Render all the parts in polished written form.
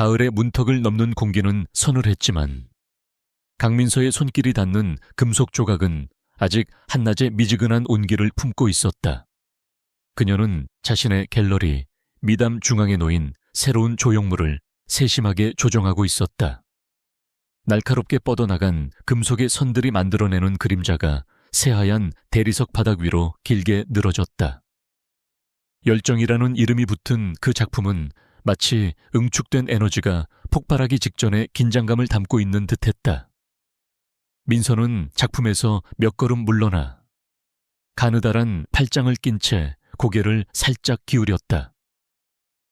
가을의 문턱을 넘는 공기는 서늘했지만 강민서의 손길이 닿는 금속 조각은 아직 한낮의 미지근한 온기를 품고 있었다. 그녀는 자신의 갤러리 미담 중앙에 놓인 새로운 조형물을 세심하게 조정하고 있었다. 날카롭게 뻗어나간 금속의 선들이 만들어내는 그림자가 새하얀 대리석 바닥 위로 길게 늘어졌다. 열정이라는 이름이 붙은 그 작품은 마치 응축된 에너지가 폭발하기 직전에 긴장감을 담고 있는 듯했다. 민서는 작품에서 몇 걸음 물러나 가느다란 팔짱을 낀 채 고개를 살짝 기울였다.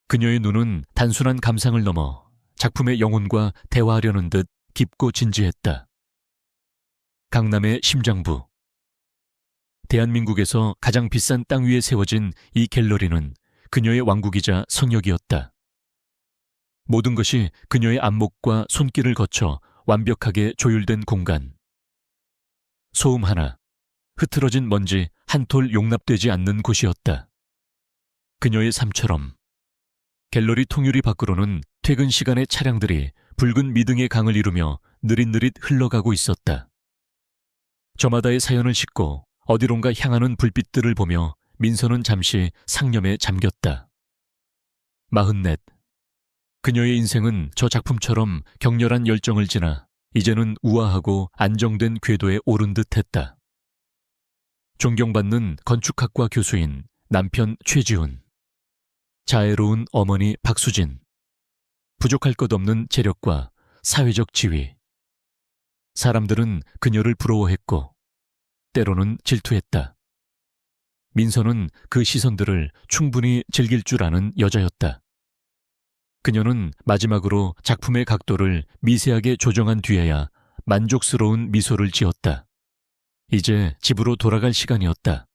그녀의 눈은 단순한 감상을 넘어 작품의 영혼과 대화하려는 듯 깊고 진지했다. 강남의 심장부. 대한민국에서 가장 비싼 땅 위에 세워진 이 갤러리는 그녀의 왕국이자 성역이었다. 모든 것이 그녀의 안목과 손길을 거쳐 완벽하게 조율된 공간. 소음 하나, 흐트러진 먼지 한 톨 용납되지 않는 곳이었다. 그녀의 삶처럼 갤러리 통유리 밖으로는 퇴근 시간의 차량들이 붉은 미등의 강을 이루며 느릿느릿 흘러가고 있었다. 저마다의 사연을 싣고 어디론가 향하는 불빛들을 보며 민서는 잠시 상념에 잠겼다. 44. 그녀의 인생은 저 작품처럼 격렬한 열정을 지나 이제는 우아하고 안정된 궤도에 오른 듯했다. 존경받는 건축학과 교수인 남편 최지훈, 자애로운 어머니 박수진, 부족할 것 없는 재력과 사회적 지위. 사람들은 그녀를 부러워했고 때로는 질투했다. 민서는 그 시선들을 충분히 즐길 줄 아는 여자였다. 그녀는 마지막으로 작품의 각도를 미세하게 조정한 뒤에야 만족스러운 미소를 지었다. 이제 집으로 돌아갈 시간이었다.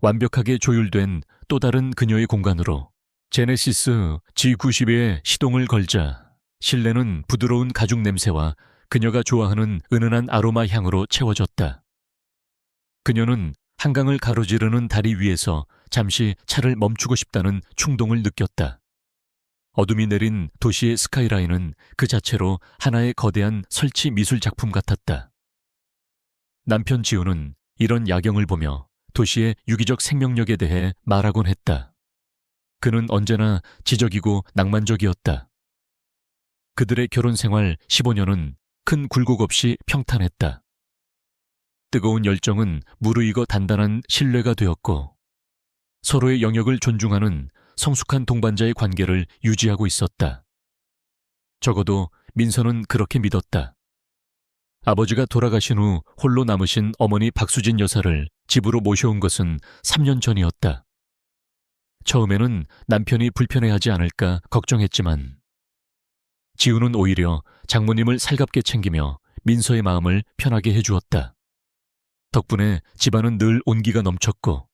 완벽하게 조율된 또 다른 그녀의 공간으로 제네시스 G90에 시동을 걸자 실내는 부드러운 가죽 냄새와 그녀가 좋아하는 은은한 아로마 향으로 채워졌다. 그녀는 한강을 가로지르는 다리 위에서 잠시 차를 멈추고 싶다는 충동을 느꼈다. 어둠이 내린 도시의 스카이라인은 그 자체로 하나의 거대한 설치 미술 작품 같았다. 남편 지우는 이런 야경을 보며 도시의 유기적 생명력에 대해 말하곤 했다. 그는 언제나 지적이고 낭만적이었다. 그들의 결혼 생활 15년은 큰 굴곡 없이 평탄했다. 뜨거운 열정은 무르익어 단단한 신뢰가 되었고 서로의 영역을 존중하는 성숙한 동반자의 관계를 유지하고 있었다. 적어도 민서는 그렇게 믿었다. 아버지가 돌아가신 후 홀로 남으신 어머니 박수진 여사를 집으로 모셔온 것은 3년 전이었다. 처음에는 남편이 불편해하지 않을까 걱정했지만 지우는 오히려 장모님을 살갑게 챙기며 민서의 마음을 편하게 해주었다. 덕분에 집안은 늘 온기가 넘쳤고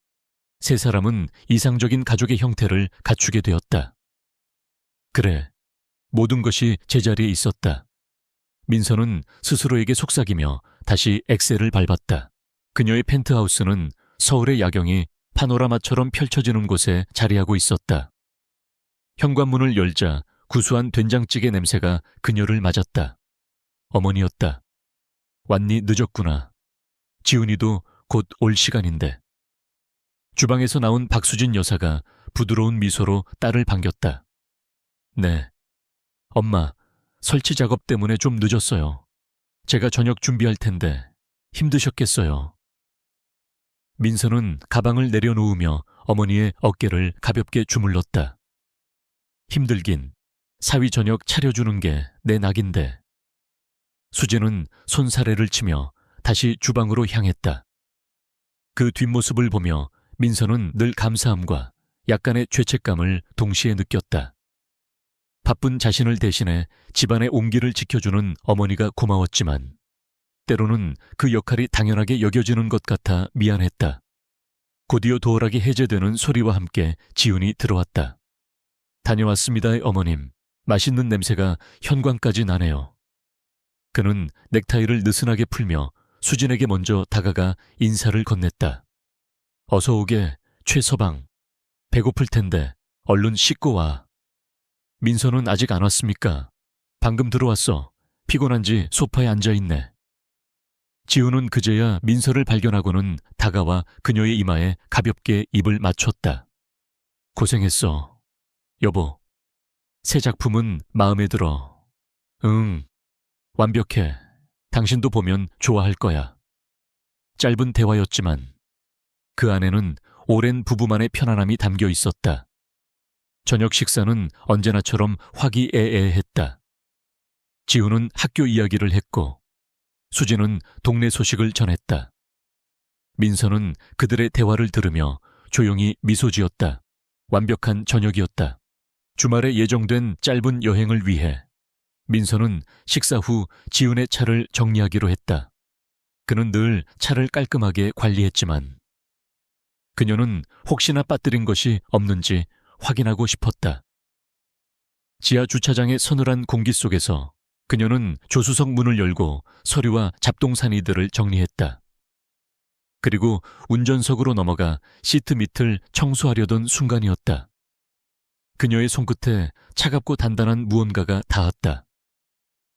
세 사람은 이상적인 가족의 형태를 갖추게 되었다. 그래, 모든 것이 제자리에 있었다. 민서는 스스로에게 속삭이며 다시 엑셀을 밟았다. 그녀의 펜트하우스는 서울의 야경이 파노라마처럼 펼쳐지는 곳에 자리하고 있었다. 현관문을 열자 구수한 된장찌개 냄새가 그녀를 맞았다. 어머니였다. 왔니 늦었구나. 지훈이도 곧 올 시간인데. 주방에서 나온 박수진 여사가 부드러운 미소로 딸을 반겼다. 네. 엄마, 설치 작업 때문에 좀 늦었어요. 제가 저녁 준비할 텐데 힘드셨겠어요. 민서는 가방을 내려놓으며 어머니의 어깨를 가볍게 주물렀다. 힘들긴 사위 저녁 차려주는 게 내 낙인데. 수지는 손사래를 치며 다시 주방으로 향했다. 그 뒷모습을 보며 민서는 늘 감사함과 약간의 죄책감을 동시에 느꼈다. 바쁜 자신을 대신해 집안의 온기를 지켜주는 어머니가 고마웠지만 때로는 그 역할이 당연하게 여겨지는 것 같아 미안했다. 곧이어 도어락이 해제되는 소리와 함께 지훈이 들어왔다. 다녀왔습니다의 어머님. 맛있는 냄새가 현관까지 나네요. 그는 넥타이를 느슨하게 풀며 수진에게 먼저 다가가 인사를 건넸다. 어서 오게, 최서방. 배고플 텐데 얼른 씻고 와. 민서는 아직 안 왔습니까? 방금 들어왔어. 피곤한지 소파에 앉아있네. 지우는 그제야 민서를 발견하고는 다가와 그녀의 이마에 가볍게 입을 맞췄다. 고생했어. 여보, 새 작품은 마음에 들어. 응, 완벽해. 당신도 보면 좋아할 거야. 짧은 대화였지만 그 안에는 오랜 부부만의 편안함이 담겨 있었다. 저녁 식사는 언제나처럼 화기애애했다. 지우는 학교 이야기를 했고 수지는 동네 소식을 전했다. 민서는 그들의 대화를 들으며 조용히 미소 지었다. 완벽한 저녁이었다. 주말에 예정된 짧은 여행을 위해 민서는 식사 후 지훈의 차를 정리하기로 했다. 그는 늘 차를 깔끔하게 관리했지만 그녀는 혹시나 빠뜨린 것이 없는지 확인하고 싶었다. 지하 주차장의 서늘한 공기 속에서 그녀는 조수석 문을 열고 서류와 잡동사니들을 정리했다. 그리고 운전석으로 넘어가 시트 밑을 청소하려던 순간이었다. 그녀의 손끝에 차갑고 단단한 무언가가 닿았다.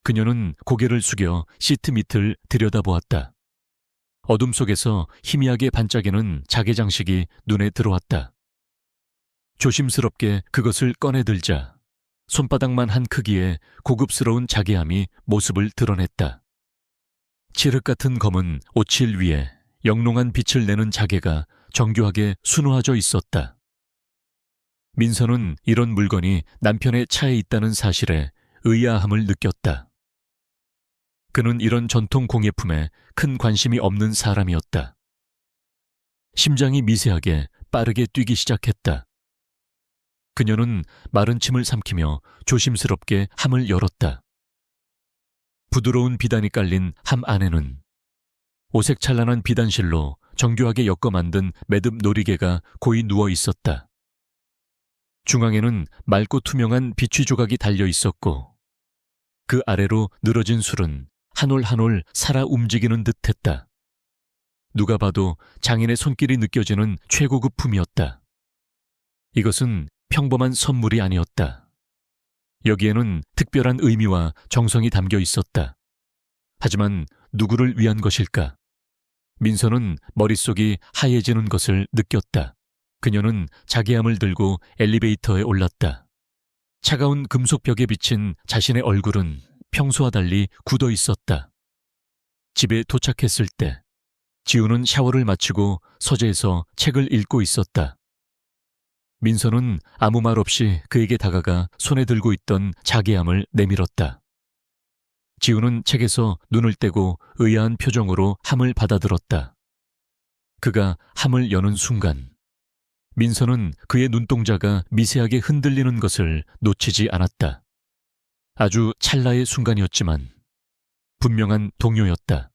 그녀는 고개를 숙여 시트 밑을 들여다보았다. 어둠 속에서 희미하게 반짝이는 자개장식이 눈에 들어왔다. 조심스럽게 그것을 꺼내들자 손바닥만 한 크기의 고급스러운 자개함이 모습을 드러냈다. 칠흑 같은 검은 오칠 위에 영롱한 빛을 내는 자개가 정교하게 수놓아져 있었다. 민서는 이런 물건이 남편의 차에 있다는 사실에 의아함을 느꼈다. 그는 이런 전통 공예품에 큰 관심이 없는 사람이었다. 심장이 미세하게 빠르게 뛰기 시작했다. 그녀는 마른 침을 삼키며 조심스럽게 함을 열었다. 부드러운 비단이 깔린 함 안에는 오색찬란한 비단실로 정교하게 엮어 만든 매듭 놀이개가 고이 누워 있었다. 중앙에는 맑고 투명한 비취 조각이 달려 있었고 그 아래로 늘어진 술은 한 올 한 올 살아 움직이는 듯했다. 누가 봐도 장인의 손길이 느껴지는 최고급 품이었다. 이것은 평범한 선물이 아니었다. 여기에는 특별한 의미와 정성이 담겨 있었다. 하지만 누구를 위한 것일까? 민서는 머릿속이 하얘지는 것을 느꼈다. 그녀는 자개함을 들고 엘리베이터에 올랐다. 차가운 금속 벽에 비친 자신의 얼굴은 평소와 달리 굳어 있었다. 집에 도착했을 때 지우는 샤워를 마치고 서재에서 책을 읽고 있었다. 민서는 아무 말 없이 그에게 다가가 손에 들고 있던 자개함을 내밀었다. 지우는 책에서 눈을 떼고 의아한 표정으로 함을 받아들었다. 그가 함을 여는 순간 민서는 그의 눈동자가 미세하게 흔들리는 것을 놓치지 않았다. 아주 찰나의 순간이었지만 분명한 동요였다.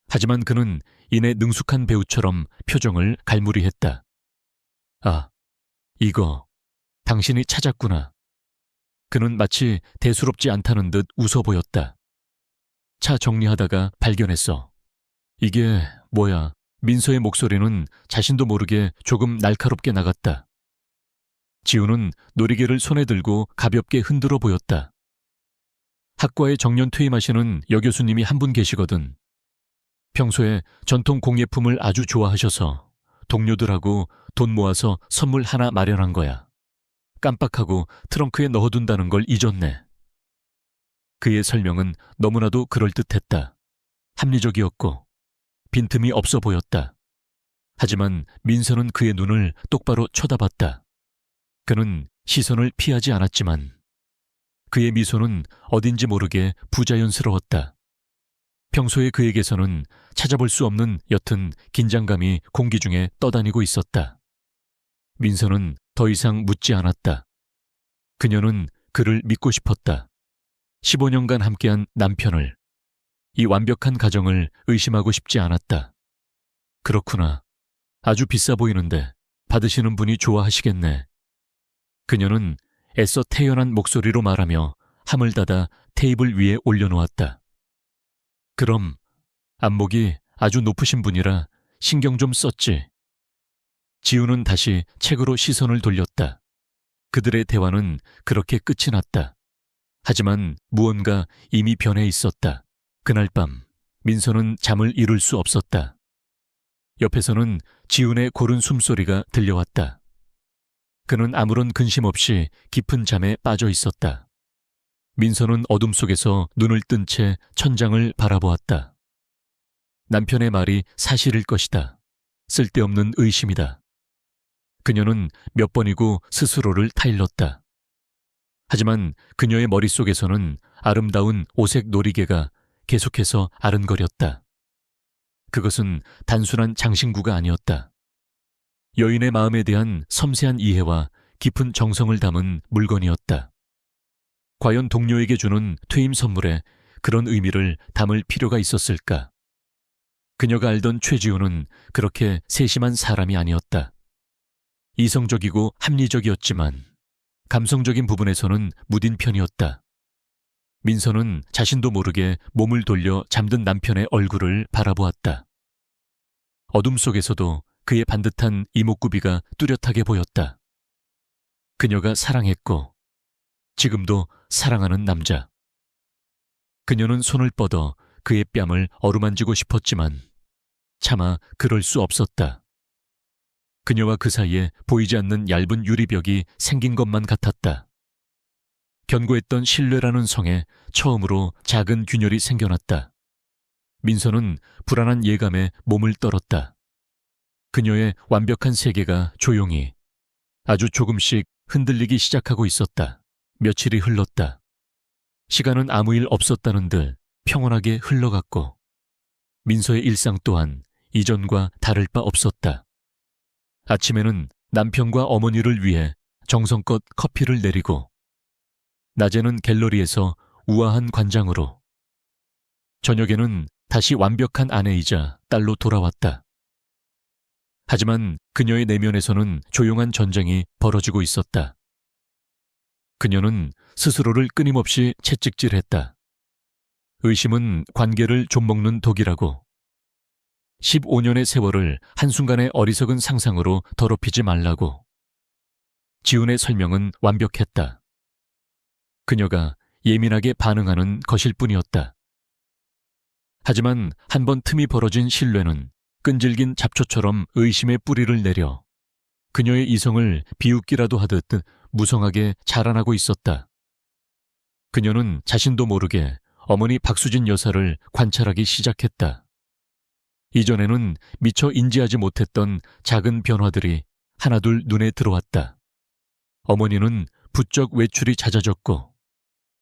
하지만 그는 이내 능숙한 배우처럼 표정을 갈무리했다. 아, 이거 당신이 찾았구나. 그는 마치 대수롭지 않다는 듯 웃어 보였다. 차 정리하다가 발견했어. 이게 뭐야? 민서의 목소리는 자신도 모르게 조금 날카롭게 나갔다. 지우는 놀이개를 손에 들고 가볍게 흔들어 보였다. 학과에 정년 퇴임하시는 여교수님이 한 분 계시거든. 평소에 전통 공예품을 아주 좋아하셔서 동료들하고 돈 모아서 선물 하나 마련한 거야. 깜빡하고 트렁크에 넣어둔다는 걸 잊었네. 그의 설명은 너무나도 그럴듯했다. 합리적이었고 빈틈이 없어 보였다. 하지만 민서는 그의 눈을 똑바로 쳐다봤다. 그는 시선을 피하지 않았지만 그의 미소는 어딘지 모르게 부자연스러웠다. 평소에 그에게서는 찾아볼 수 없는 옅은 긴장감이 공기 중에 떠다니고 있었다. 민서는 더 이상 묻지 않았다. 그녀는 그를 믿고 싶었다. 15년간 함께한 남편을, 이 완벽한 가정을 의심하고 싶지 않았다. 그렇구나. 아주 비싸 보이는데 받으시는 분이 좋아하시겠네. 그녀는 애써 태연한 목소리로 말하며 함을 닫아 테이블 위에 올려놓았다. 그럼 안목이 아주 높으신 분이라 신경 좀 썼지. 지우는 다시 책으로 시선을 돌렸다. 그들의 대화는 그렇게 끝이 났다. 하지만 무언가 이미 변해 있었다. 그날 밤 민서는 잠을 이룰 수 없었다. 옆에서는 지훈의 고른 숨소리가 들려왔다. 그는 아무런 근심 없이 깊은 잠에 빠져 있었다. 민서는 어둠 속에서 눈을 뜬 채 천장을 바라보았다. 남편의 말이 사실일 것이다. 쓸데없는 의심이다. 그녀는 몇 번이고 스스로를 타일렀다. 하지만 그녀의 머릿속에서는 아름다운 오색 놀이개가 계속해서 아른거렸다. 그것은 단순한 장신구가 아니었다. 여인의 마음에 대한 섬세한 이해와 깊은 정성을 담은 물건이었다. 과연 동료에게 주는 퇴임 선물에 그런 의미를 담을 필요가 있었을까? 그녀가 알던 최지우는 그렇게 세심한 사람이 아니었다. 이성적이고 합리적이었지만 감성적인 부분에서는 무딘 편이었다. 민서는 자신도 모르게 몸을 돌려 잠든 남편의 얼굴을 바라보았다. 어둠 속에서도 그의 반듯한 이목구비가 뚜렷하게 보였다. 그녀가 사랑했고 지금도 사랑하는 남자. 그녀는 손을 뻗어 그의 뺨을 어루만지고 싶었지만 차마 그럴 수 없었다. 그녀와 그 사이에 보이지 않는 얇은 유리벽이 생긴 것만 같았다. 견고했던 신뢰라는 성에 처음으로 작은 균열이 생겨났다. 민서는 불안한 예감에 몸을 떨었다. 그녀의 완벽한 세계가 조용히 아주 조금씩 흔들리기 시작하고 있었다. 며칠이 흘렀다. 시간은 아무 일 없었다는 듯 평온하게 흘러갔고 민서의 일상 또한 이전과 다를 바 없었다. 아침에는 남편과 어머니를 위해 정성껏 커피를 내리고 낮에는 갤러리에서 우아한 관장으로 저녁에는 다시 완벽한 아내이자 딸로 돌아왔다. 하지만 그녀의 내면에서는 조용한 전쟁이 벌어지고 있었다. 그녀는 스스로를 끊임없이 채찍질했다. 의심은 관계를 좀먹는 독이라고. 15년의 세월을 한순간의 어리석은 상상으로 더럽히지 말라고. 지훈의 설명은 완벽했다. 그녀가 예민하게 반응하는 것일 뿐이었다. 하지만 한 번 틈이 벌어진 신뢰는 끈질긴 잡초처럼 의심의 뿌리를 내려 그녀의 이성을 비웃기라도 하듯 무성하게 자라나고 있었다. 그녀는 자신도 모르게 어머니 박수진 여사를 관찰하기 시작했다. 이전에는 미처 인지하지 못했던 작은 변화들이 하나둘 눈에 들어왔다. 어머니는 부쩍 외출이 잦아졌고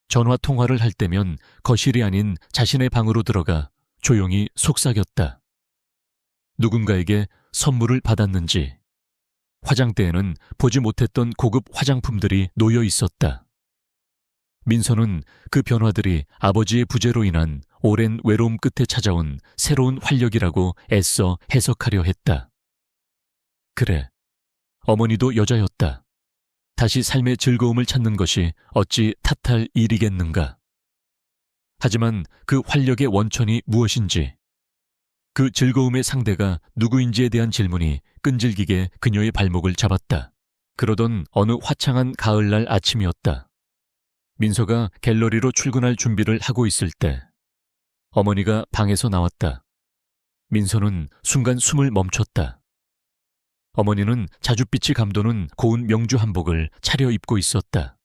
전화 통화를 할 때면 거실이 아닌 자신의 방으로 들어가 조용히 속삭였다. 누군가에게 선물을 받았는지 화장대에는 보지 못했던 고급 화장품들이 놓여 있었다. 민서는 그 변화들이 아버지의 부재로 인한 오랜 외로움 끝에 찾아온 새로운 활력이라고 애써 해석하려 했다. 그래, 어머니도 여자였다. 다시 삶의 즐거움을 찾는 것이 어찌 탓할 일이겠는가. 하지만 그 활력의 원천이 무엇인지, 그 즐거움의 상대가 누구인지에 대한 질문이 끈질기게 그녀의 발목을 잡았다. 그러던 어느 화창한 가을날 아침이었다. 민서가 갤러리로 출근할 준비를 하고 있을 때 어머니가 방에서 나왔다. 민서는 순간 숨을 멈췄다. 어머니는 자줏빛이 감도는 고운 명주 한복을 차려입고 있었다.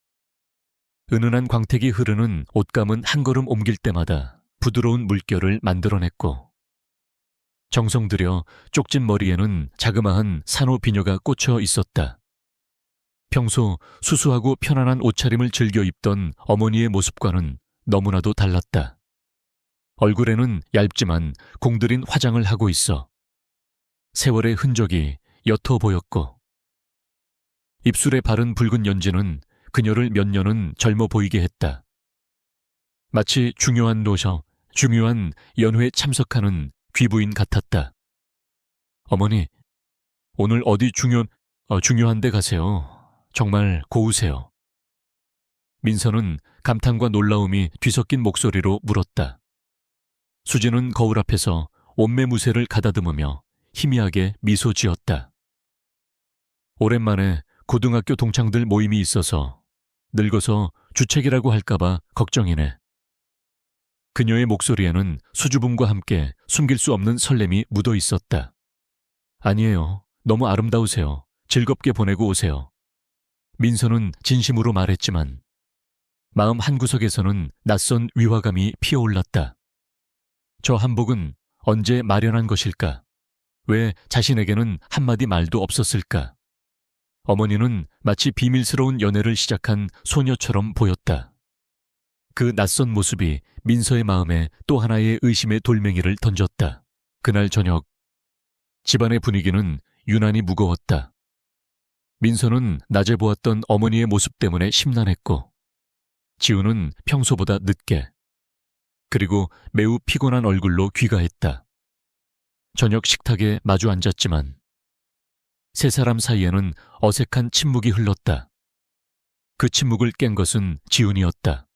은은한 광택이 흐르는 옷감은 한 걸음 옮길 때마다 부드러운 물결을 만들어냈고 정성 들여 쪽진 머리에는 자그마한 산호 비녀가 꽂혀 있었다. 평소 수수하고 편안한 옷차림을 즐겨 입던 어머니의 모습과는 너무나도 달랐다. 얼굴에는 얇지만 공들인 화장을 하고 있어 세월의 흔적이 옅어 보였고 입술에 바른 붉은 연지는 그녀를 몇 년은 젊어 보이게 했다. 마치 중요한 연회에 참석하는 귀부인 같았다. 어머니, 오늘 어디 중요한 데 가세요. 정말 고우세요. 민서는 감탄과 놀라움이 뒤섞인 목소리로 물었다. 수지는 거울 앞에서 옷매무새를 가다듬으며 희미하게 미소 지었다. 오랜만에 고등학교 동창들 모임이 있어서 늙어서 주책이라고 할까봐 걱정이네. 그녀의 목소리에는 수줍음과 함께 숨길 수 없는 설렘이 묻어 있었다. 아니에요. 너무 아름다우세요. 즐겁게 보내고 오세요. 민서는 진심으로 말했지만 마음 한구석에서는 낯선 위화감이 피어올랐다. 저 한복은 언제 마련한 것일까? 왜 자신에게는 한마디 말도 없었을까? 어머니는 마치 비밀스러운 연애를 시작한 소녀처럼 보였다. 그 낯선 모습이 민서의 마음에 또 하나의 의심의 돌멩이를 던졌다. 그날 저녁, 집안의 분위기는 유난히 무거웠다. 민서는 낮에 보았던 어머니의 모습 때문에 심란했고, 지우는 평소보다 늦게, 그리고 매우 피곤한 얼굴로 귀가했다. 저녁 식탁에 마주 앉았지만 세 사람 사이에는 어색한 침묵이 흘렀다. 그 침묵을 깬 것은 지훈이었다.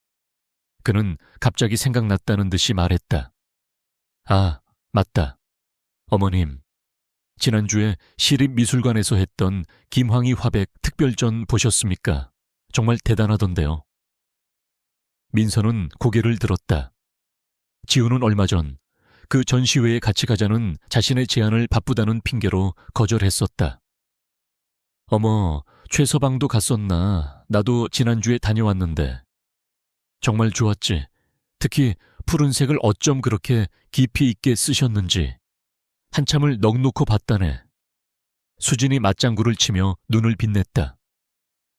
그는 갑자기 생각났다는 듯이 말했다. 아, 맞다. 어머님, 지난주에 시립미술관에서 했던 김황희 화백 특별전 보셨습니까? 정말 대단하던데요. 민서는 고개를 들었다. 지훈은 얼마 전 그 전시회에 같이 가자는 자신의 제안을 바쁘다는 핑계로 거절했었다. 어머, 최서방도 갔었나? 나도 지난주에 다녀왔는데. 정말 좋았지. 특히 푸른색을 어쩜 그렇게 깊이 있게 쓰셨는지. 한참을 넋놓고 봤다네. 수진이 맞장구를 치며 눈을 빛냈다.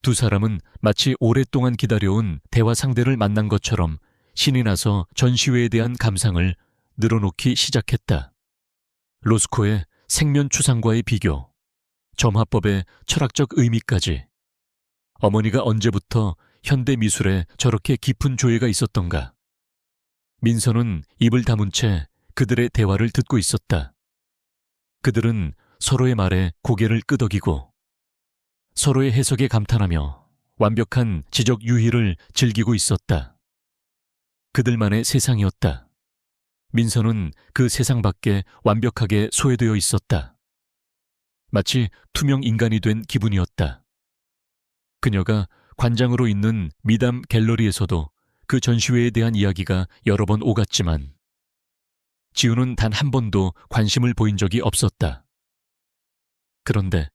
두 사람은 마치 오랫동안 기다려온 대화 상대를 만난 것처럼 신이 나서 전시회에 대한 감상을 늘어놓기 시작했다. 로스코의 생면 추상과의 비교, 점화법의 철학적 의미까지. 어머니가 언제부터 현대 미술에 저렇게 깊은 조예가 있었던가. 민서는 입을 다문 채 그들의 대화를 듣고 있었다. 그들은 서로의 말에 고개를 끄덕이고 서로의 해석에 감탄하며 완벽한 지적 유희를 즐기고 있었다. 그들만의 세상이었다. 민서는 그 세상 밖에 완벽하게 소외되어 있었다. 마치 투명 인간이 된 기분이었다. 그녀가 관장으로 있는 미담 갤러리에서도 그 전시회에 대한 이야기가 여러 번 오갔지만 지우는 단 한 번도 관심을 보인 적이 없었다. 그런데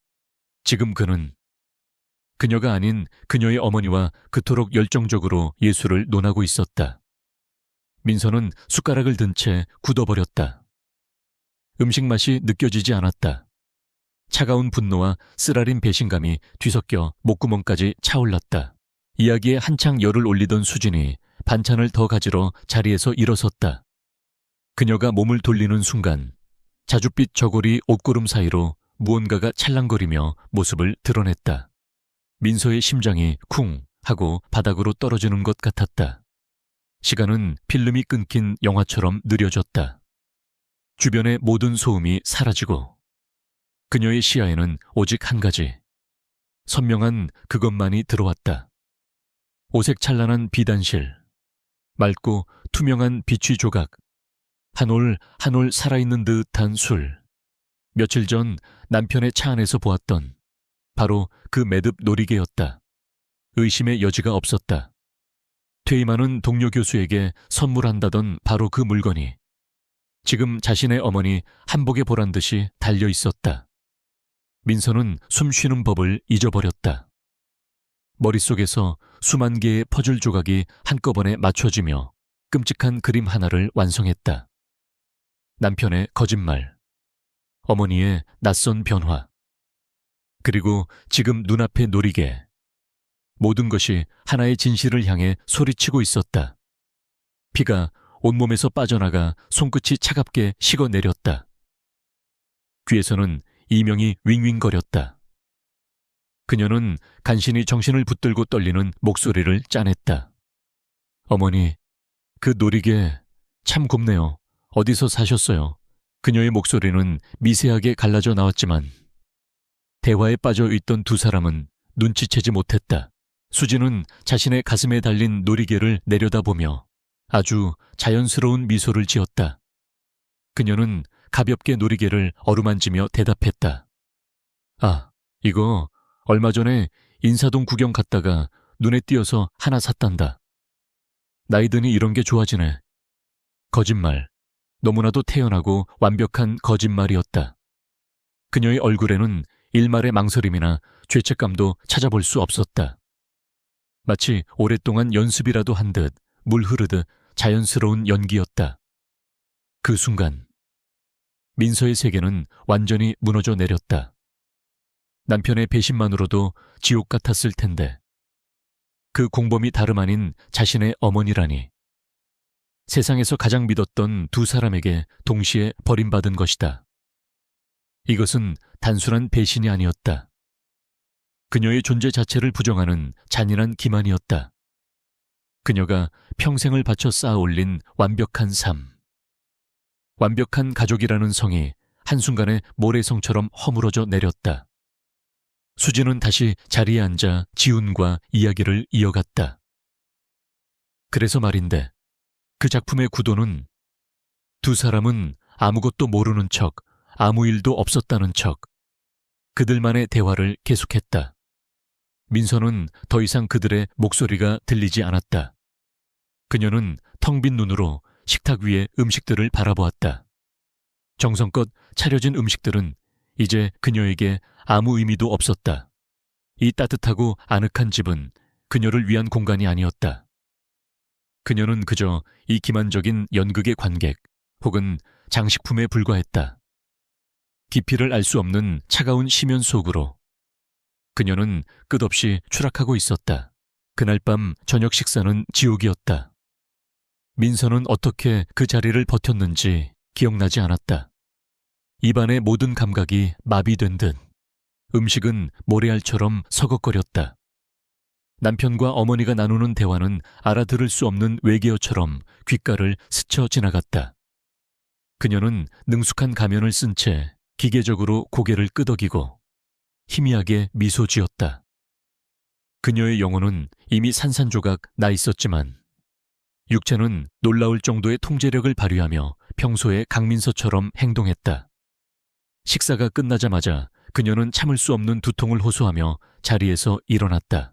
지금 그는 그녀가 아닌 그녀의 어머니와 그토록 열정적으로 예술을 논하고 있었다. 민서는 숟가락을 든 채 굳어버렸다. 음식 맛이 느껴지지 않았다. 차가운 분노와 쓰라린 배신감이 뒤섞여 목구멍까지 차올랐다. 이야기에 한창 열을 올리던 수진이 반찬을 더 가지러 자리에서 일어섰다. 그녀가 몸을 돌리는 순간 자줏빛 저고리 옷구름 사이로 무언가가 찰랑거리며 모습을 드러냈다. 민서의 심장이 쿵 하고 바닥으로 떨어지는 것 같았다. 시간은 필름이 끊긴 영화처럼 느려졌다. 주변의 모든 소음이 사라지고 그녀의 시야에는 오직 한 가지, 선명한 그것만이 들어왔다. 오색 찬란한 비단실, 맑고 투명한 비취 조각, 한 올 한 올 살아있는 듯한 술. 며칠 전 남편의 차 안에서 보았던 바로 그 매듭 놀이개였다. 의심의 여지가 없었다. 퇴임하는 동료 교수에게 선물한다던 바로 그 물건이 지금 자신의 어머니 한복에 보란 듯이 달려 있었다. 민서는 숨 쉬는 법을 잊어버렸다. 머릿속에서 수만 개의 퍼즐 조각이 한꺼번에 맞춰지며 끔찍한 그림 하나를 완성했다. 남편의 거짓말, 어머니의 낯선 변화, 그리고 지금 눈앞의 놀이개. 모든 것이 하나의 진실을 향해 소리치고 있었다. 피가 온몸에서 빠져나가 손끝이 차갑게 식어내렸다. 귀에서는 이명이 윙윙거렸다. 그녀는 간신히 정신을 붙들고 떨리는 목소리를 짜냈다. 어머니, 그 놀이개 참 곱네요. 어디서 사셨어요? 그녀의 목소리는 미세하게 갈라져 나왔지만 대화에 빠져 있던 두 사람은 눈치채지 못했다. 수지는 자신의 가슴에 달린 놀이개를 내려다보며 아주 자연스러운 미소를 지었다. 그녀는 가볍게 놀이개를 어루만지며 대답했다. 아, 이거 얼마 전에 인사동 구경 갔다가 눈에 띄어서 하나 샀단다. 나이 드니 이런 게 좋아지네. 거짓말. 너무나도 태연하고 완벽한 거짓말이었다. 그녀의 얼굴에는 일말의 망설임이나 죄책감도 찾아볼 수 없었다. 마치 오랫동안 연습이라도 한 듯 물 흐르듯 자연스러운 연기였다. 그 순간 민서의 세계는 완전히 무너져 내렸다. 남편의 배신만으로도 지옥 같았을 텐데 그 공범이 다름 아닌 자신의 어머니라니. 세상에서 가장 믿었던 두 사람에게 동시에 버림받은 것이다. 이것은 단순한 배신이 아니었다. 그녀의 존재 자체를 부정하는 잔인한 기만이었다. 그녀가 평생을 바쳐 쌓아 올린 완벽한 삶. 완벽한 가족이라는 성이 한순간에 모래성처럼 허물어져 내렸다. 수지는 다시 자리에 앉아 지훈과 이야기를 이어갔다. 그래서 말인데 그 작품의 구도는 두 사람은 아무것도 모르는 척, 아무 일도 없었다는 척, 그들만의 대화를 계속했다. 민서는 더 이상 그들의 목소리가 들리지 않았다. 그녀는 텅 빈 눈으로 식탁 위의 음식들을 바라보았다. 정성껏 차려진 음식들은 이제 그녀에게 아무 의미도 없었다. 이 따뜻하고 아늑한 집은 그녀를 위한 공간이 아니었다. 그녀는 그저 이 기만적인 연극의 관객 혹은 장식품에 불과했다. 깊이를 알 수 없는 차가운 심연 속으로 그녀는 끝없이 추락하고 있었다. 그날 밤 저녁 식사는 지옥이었다. 민서는 어떻게 그 자리를 버텼는지 기억나지 않았다. 입안의 모든 감각이 마비된 듯 음식은 모래알처럼 서걱거렸다. 남편과 어머니가 나누는 대화는 알아들을 수 없는 외계어처럼 귓가를 스쳐 지나갔다. 그녀는 능숙한 가면을 쓴 채 기계적으로 고개를 끄덕이고 희미하게 미소 지었다. 그녀의 영혼은 이미 산산조각 나 있었지만 육체는 놀라울 정도의 통제력을 발휘하며 평소의 강민서처럼 행동했다. 식사가 끝나자마자 그녀는 참을 수 없는 두통을 호소하며 자리에서 일어났다.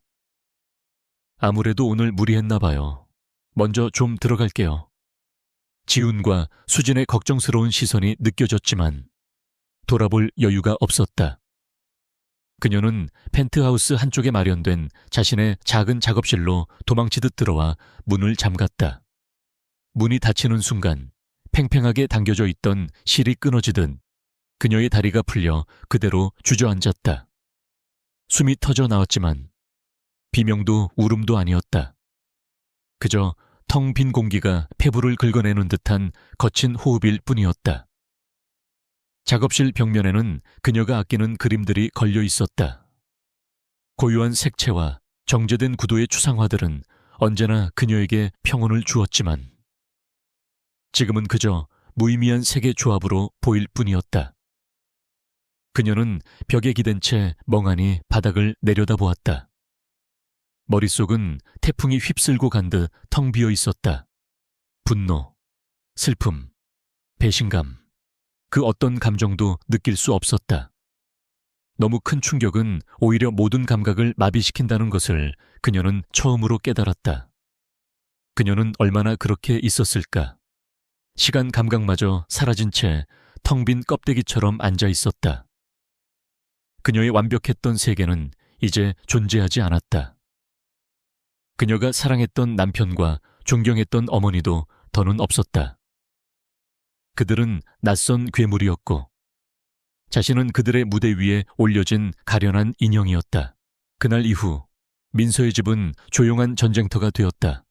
아무래도 오늘 무리했나 봐요. 먼저 좀 들어갈게요. 지훈과 수진의 걱정스러운 시선이 느껴졌지만 돌아볼 여유가 없었다. 그녀는 펜트하우스 한쪽에 마련된 자신의 작은 작업실로 도망치듯 들어와 문을 잠갔다. 문이 닫히는 순간 팽팽하게 당겨져 있던 실이 끊어지듯 그녀의 다리가 풀려 그대로 주저앉았다. 숨이 터져 나왔지만 비명도 울음도 아니었다. 그저 텅 빈 공기가 폐부를 긁어내는 듯한 거친 호흡일 뿐이었다. 작업실 벽면에는 그녀가 아끼는 그림들이 걸려 있었다. 고유한 색채와 정제된 구도의 추상화들은 언제나 그녀에게 평온을 주었지만 지금은 그저 무의미한 색의 조합으로 보일 뿐이었다. 그녀는 벽에 기댄 채 멍하니 바닥을 내려다보았다. 머릿속은 태풍이 휩쓸고 간 듯 텅 비어 있었다. 분노, 슬픔, 배신감, 그 어떤 감정도 느낄 수 없었다. 너무 큰 충격은 오히려 모든 감각을 마비시킨다는 것을 그녀는 처음으로 깨달았다. 그녀는 얼마나 그렇게 있었을까? 시간 감각마저 사라진 채 텅 빈 껍데기처럼 앉아 있었다. 그녀의 완벽했던 세계는 이제 존재하지 않았다. 그녀가 사랑했던 남편과 존경했던 어머니도 더는 없었다. 그들은 낯선 괴물이었고 자신은 그들의 무대 위에 올려진 가련한 인형이었다. 그날 이후 민서의 집은 조용한 전쟁터가 되었다.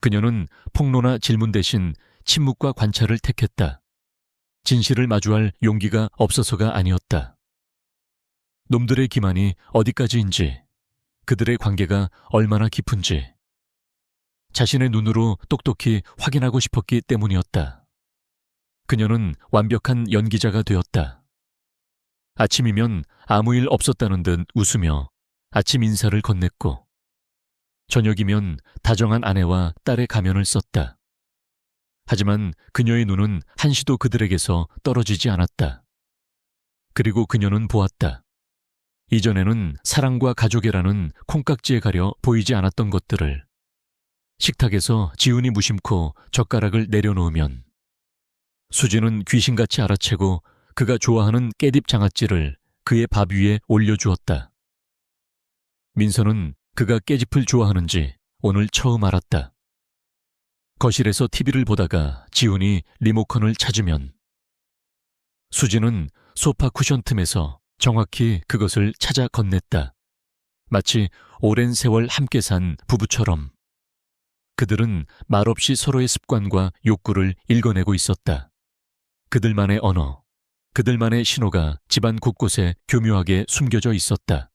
그녀는 폭로나 질문 대신 침묵과 관찰을 택했다. 진실을 마주할 용기가 없어서가 아니었다. 놈들의 기만이 어디까지인지, 그들의 관계가 얼마나 깊은지 자신의 눈으로 똑똑히 확인하고 싶었기 때문이었다. 그녀는 완벽한 연기자가 되었다. 아침이면 아무 일 없었다는 듯 웃으며 아침 인사를 건넸고 저녁이면 다정한 아내와 딸의 가면을 썼다. 하지만 그녀의 눈은 한시도 그들에게서 떨어지지 않았다. 그리고 그녀는 보았다. 이전에는 사랑과 가족이라는 콩깍지에 가려 보이지 않았던 것들을 식탁에서 지훈이 무심코 젓가락을 내려놓으면 수지는 귀신같이 알아채고 그가 좋아하는 깻잎 장아찌를 그의 밥 위에 올려주었다. 민서는 그가 깨짚을 좋아하는지 오늘 처음 알았다. 거실에서 TV를 보다가 지훈이 리모컨을 찾으면 수지는 소파 쿠션 틈에서 정확히 그것을 찾아 건넸다. 마치 오랜 세월 함께 산 부부처럼 그들은 말없이 서로의 습관과 욕구를 읽어내고 있었다. 그들만의 언어, 그들만의 신호가 집안 곳곳에 교묘하게 숨겨져 있었다.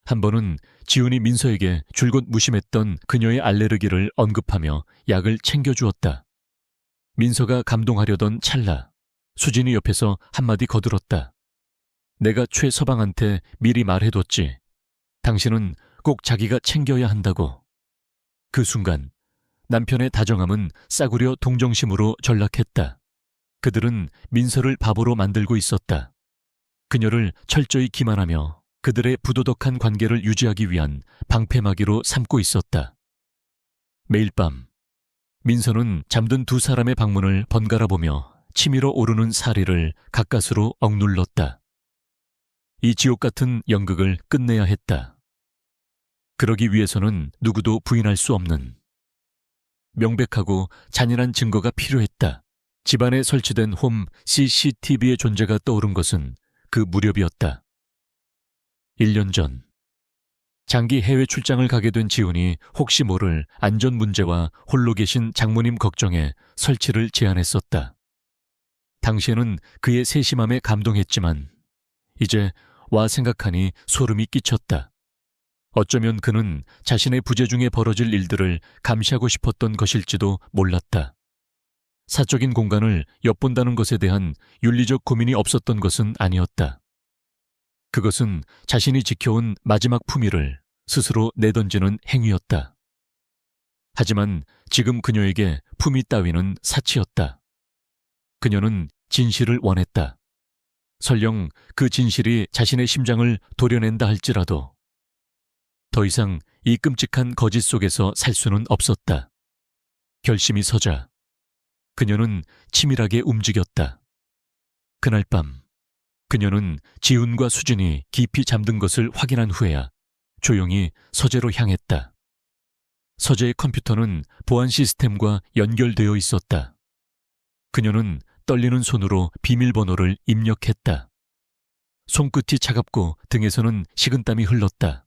한 번은 지훈이 민서에게 줄곧 무심했던 그녀의 알레르기를 언급하며 약을 챙겨주었다. 민서가 감동하려던 찰나 수진이 옆에서 한마디 거들었다. 내가 최 서방한테 미리 말해뒀지. 당신은 꼭 자기가 챙겨야 한다고. 그 순간 남편의 다정함은 싸구려 동정심으로 전락했다. 그들은 민서를 바보로 만들고 있었다. 그녀를 철저히 기만하며 그들의 부도덕한 관계를 유지하기 위한 방패막이로 삼고 있었다. 매일 밤 민서는 잠든 두 사람의 방문을 번갈아 보며 치밀어 오르는 사리를 가까스로 억눌렀다. 이 지옥 같은 연극을 끝내야 했다. 그러기 위해서는 누구도 부인할 수 없는 명백하고 잔인한 증거가 필요했다. 집안에 설치된 홈 CCTV의 존재가 떠오른 것은 그 무렵이었다. 1년 전 장기 해외 출장을 가게 된 지훈이 혹시 모를 안전 문제와 홀로 계신 장모님 걱정에 설치를 제안했었다. 당시에는 그의 세심함에 감동했지만 이제 와 생각하니 소름이 끼쳤다. 어쩌면 그는 자신의 부재 중에 벌어질 일들을 감시하고 싶었던 것일지도 몰랐다. 사적인 공간을 엿본다는 것에 대한 윤리적 고민이 없었던 것은 아니었다. 그것은 자신이 지켜온 마지막 품위를 스스로 내던지는 행위였다. 하지만 지금 그녀에게 품위 따위는 사치였다. 그녀는 진실을 원했다. 설령 그 진실이 자신의 심장을 도려낸다 할지라도 더 이상 이 끔찍한 거짓 속에서 살 수는 없었다. 결심이 서자 그녀는 치밀하게 움직였다. 그날 밤 그녀는 지훈과 수진이 깊이 잠든 것을 확인한 후에야 조용히 서재로 향했다. 서재의 컴퓨터는 보안 시스템과 연결되어 있었다. 그녀는 떨리는 손으로 비밀번호를 입력했다. 손끝이 차갑고 등에서는 식은땀이 흘렀다.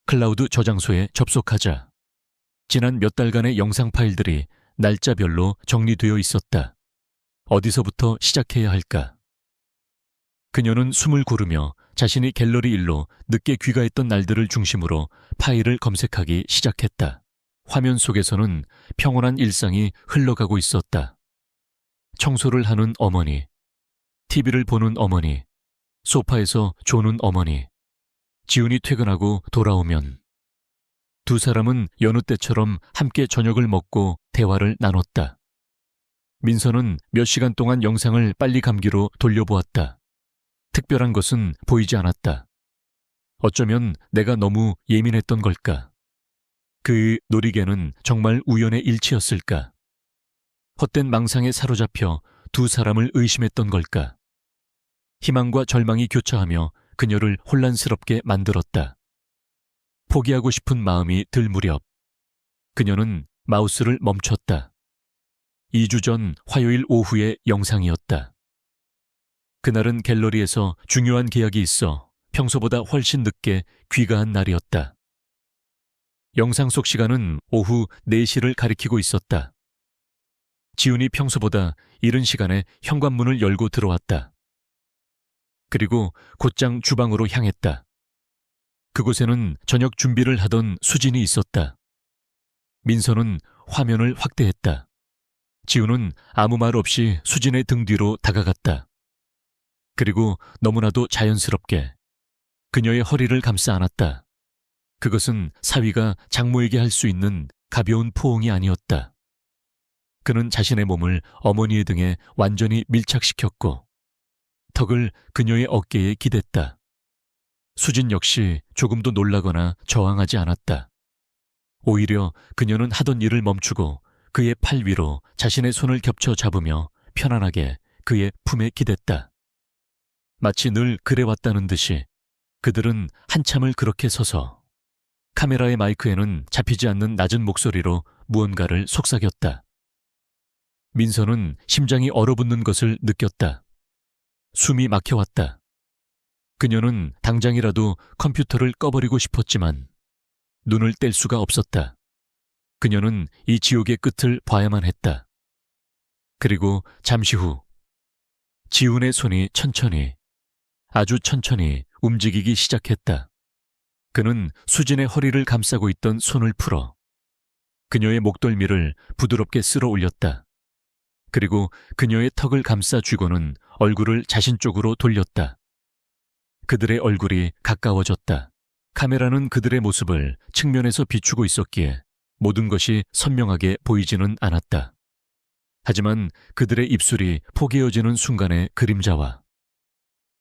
클라우드 저장소에 접속하자 지난 몇 달간의 영상 파일들이 날짜별로 정리되어 있었다. 어디서부터 시작해야 할까? 그녀는 숨을 고르며 자신이 갤러리 일로 늦게 귀가했던 날들을 중심으로 파일을 검색하기 시작했다. 화면 속에서는 평온한 일상이 흘러가고 있었다. 청소를 하는 어머니, TV를 보는 어머니, 소파에서 조는 어머니, 지훈이 퇴근하고 돌아오면 두 사람은 여느 때처럼 함께 저녁을 먹고 대화를 나눴다. 민서는 몇 시간 동안 영상을 빨리 감기로 돌려보았다. 특별한 것은 보이지 않았다. 어쩌면 내가 너무 예민했던 걸까? 그 놀이개는 정말 우연의 일치였을까? 헛된 망상에 사로잡혀 두 사람을 의심했던 걸까? 희망과 절망이 교차하며 그녀를 혼란스럽게 만들었다. 포기하고 싶은 마음이 들 무렵 그녀는 마우스를 멈췄다. 2주 전 화요일 오후의 영상이었다. 그날은 갤러리에서 중요한 계약이 있어 평소보다 훨씬 늦게 귀가한 날이었다. 영상 속 시간은 오후 4시를 가리키고 있었다. 지훈이 평소보다 이른 시간에 현관문을 열고 들어왔다. 그리고 곧장 주방으로 향했다. 그곳에는 저녁 준비를 하던 수진이 있었다. 민서는 화면을 확대했다. 지훈은 아무 말 없이 수진의 등 뒤로 다가갔다. 그리고 너무나도 자연스럽게 그녀의 허리를 감싸 안았다. 그것은 사위가 장모에게 할 수 있는 가벼운 포옹이 아니었다. 그는 자신의 몸을 어머니의 등에 완전히 밀착시켰고 턱을 그녀의 어깨에 기댔다. 수진 역시 조금도 놀라거나 저항하지 않았다. 오히려 그녀는 하던 일을 멈추고 그의 팔 위로 자신의 손을 겹쳐 잡으며 편안하게 그의 품에 기댔다. 마치 늘 그래왔다는 듯이 그들은 한참을 그렇게 서서 카메라의 마이크에는 잡히지 않는 낮은 목소리로 무언가를 속삭였다. 민서는 심장이 얼어붙는 것을 느꼈다. 숨이 막혀왔다. 그녀는 당장이라도 컴퓨터를 꺼버리고 싶었지만 눈을 뗄 수가 없었다. 그녀는 이 지옥의 끝을 봐야만 했다. 그리고 잠시 후 지훈의 손이 천천히, 아주 천천히 움직이기 시작했다. 그는 수진의 허리를 감싸고 있던 손을 풀어 그녀의 목덜미를 부드럽게 쓸어 올렸다. 그리고 그녀의 턱을 감싸 쥐고는 얼굴을 자신 쪽으로 돌렸다. 그들의 얼굴이 가까워졌다. 카메라는 그들의 모습을 측면에서 비추고 있었기에 모든 것이 선명하게 보이지는 않았다. 하지만 그들의 입술이 포개어지는 순간의 그림자와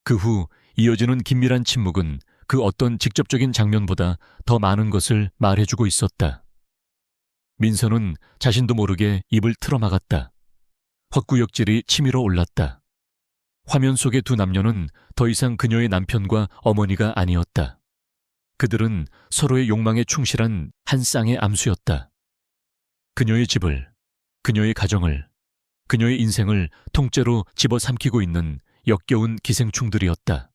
그 후 이어지는 긴밀한 침묵은 그 어떤 직접적인 장면보다 더 많은 것을 말해주고 있었다. 민서는 자신도 모르게 입을 틀어막았다. 헛구역질이 치밀어 올랐다. 화면 속의 두 남녀는 더 이상 그녀의 남편과 어머니가 아니었다. 그들은 서로의 욕망에 충실한 한 쌍의 암수였다. 그녀의 집을, 그녀의 가정을, 그녀의 인생을 통째로 집어삼키고 있는 역겨운 기생충들이었다.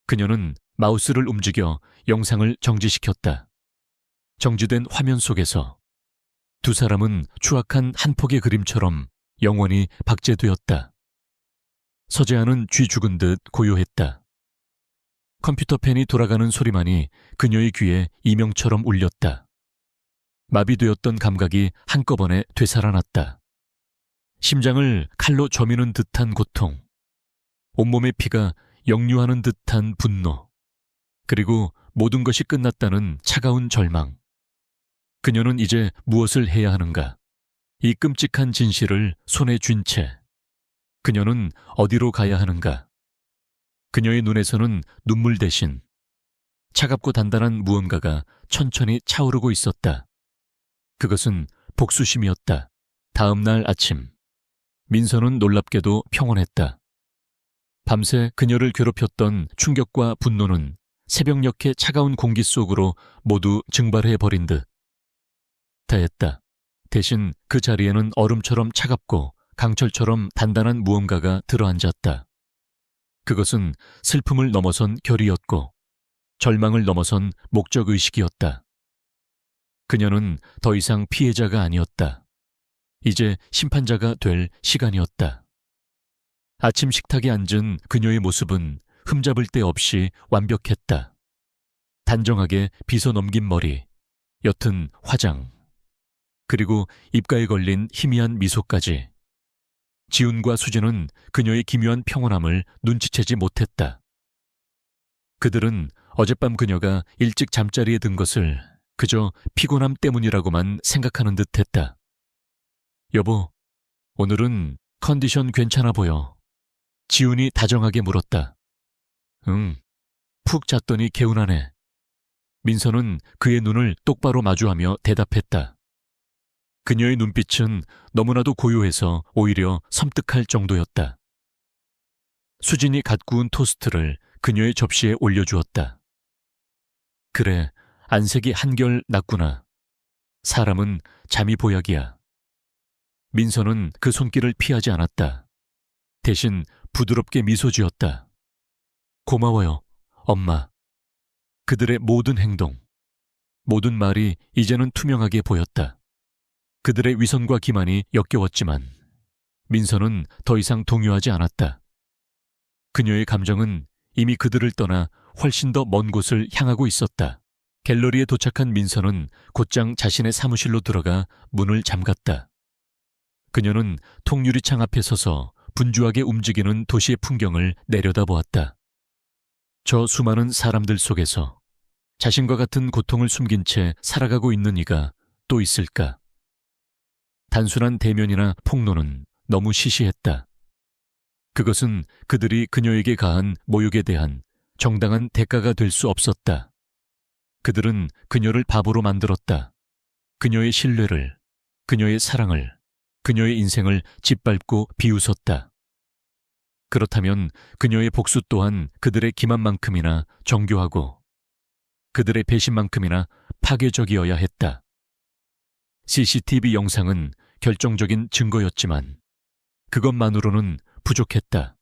그녀는 마우스를 움직여 영상을 정지시켰다. 정지된 화면 속에서 두 사람은 추악한 한 폭의 그림처럼 영원히 박제되었다. 서재아는 쥐 죽은 듯 고요했다. 컴퓨터 펜이 돌아가는 소리만이 그녀의 귀에 이명처럼 울렸다. 마비되었던 감각이 한꺼번에 되살아났다. 심장을 칼로 저미는 듯한 고통, 온몸의 피가 역류하는 듯한 분노, 그리고 모든 것이 끝났다는 차가운 절망. 그녀는 이제 무엇을 해야 하는가? 이 끔찍한 진실을 손에 쥔 채 그녀는 어디로 가야 하는가? 그녀의 눈에서는 눈물 대신 차갑고 단단한 무언가가 천천히 차오르고 있었다. 그것은 복수심이었다. 다음 날 아침, 민서는 놀랍게도 평온했다. 밤새 그녀를 괴롭혔던 충격과 분노는 새벽녘의 차가운 공기 속으로 모두 증발해버린 듯. 다했다. 대신 그 자리에는 얼음처럼 차갑고 강철처럼 단단한 무언가가 들어앉았다. 그것은 슬픔을 넘어선 결의였고 절망을 넘어선 목적의식이었다. 그녀는 더 이상 피해자가 아니었다. 이제 심판자가 될 시간이었다. 아침 식탁에 앉은 그녀의 모습은 흠잡을 데 없이 완벽했다. 단정하게 빗어 넘긴 머리, 옅은 화장, 그리고 입가에 걸린 희미한 미소까지. 지훈과 수진은 그녀의 기묘한 평온함을 눈치채지 못했다. 그들은 어젯밤 그녀가 일찍 잠자리에 든 것을 그저 피곤함 때문이라고만 생각하는 듯했다. 여보, 오늘은 컨디션 괜찮아 보여. 지훈이 다정하게 물었다. 응, 푹 잤더니 개운하네. 민서는 그의 눈을 똑바로 마주하며 대답했다. 그녀의 눈빛은 너무나도 고요해서 오히려 섬뜩할 정도였다. 수진이 갓 구운 토스트를 그녀의 접시에 올려주었다. 그래, 안색이 한결 낫구나. 사람은 잠이 보약이야. 민서는 그 손길을 피하지 않았다. 대신 부드럽게 미소 지었다. 고마워요, 엄마. 그들의 모든 행동, 모든 말이 이제는 투명하게 보였다. 그들의 위선과 기만이 역겨웠지만 민서는 더 이상 동요하지 않았다. 그녀의 감정은 이미 그들을 떠나 훨씬 더 먼 곳을 향하고 있었다. 갤러리에 도착한 민서는 곧장 자신의 사무실로 들어가 문을 잠갔다. 그녀는 통유리창 앞에 서서 분주하게 움직이는 도시의 풍경을 내려다보았다. 저 수많은 사람들 속에서 자신과 같은 고통을 숨긴 채 살아가고 있는 이가 또 있을까? 단순한 대면이나 폭로는 너무 시시했다. 그것은 그들이 그녀에게 가한 모욕에 대한 정당한 대가가 될 수 없었다. 그들은 그녀를 바보로 만들었다. 그녀의 신뢰를, 그녀의 사랑을, 그녀의 인생을 짓밟고 비웃었다. 그렇다면 그녀의 복수 또한 그들의 기만만큼이나 정교하고 그들의 배신만큼이나 파괴적이어야 했다. CCTV 영상은 결정적인 증거였지만 그것만으로는 부족했다.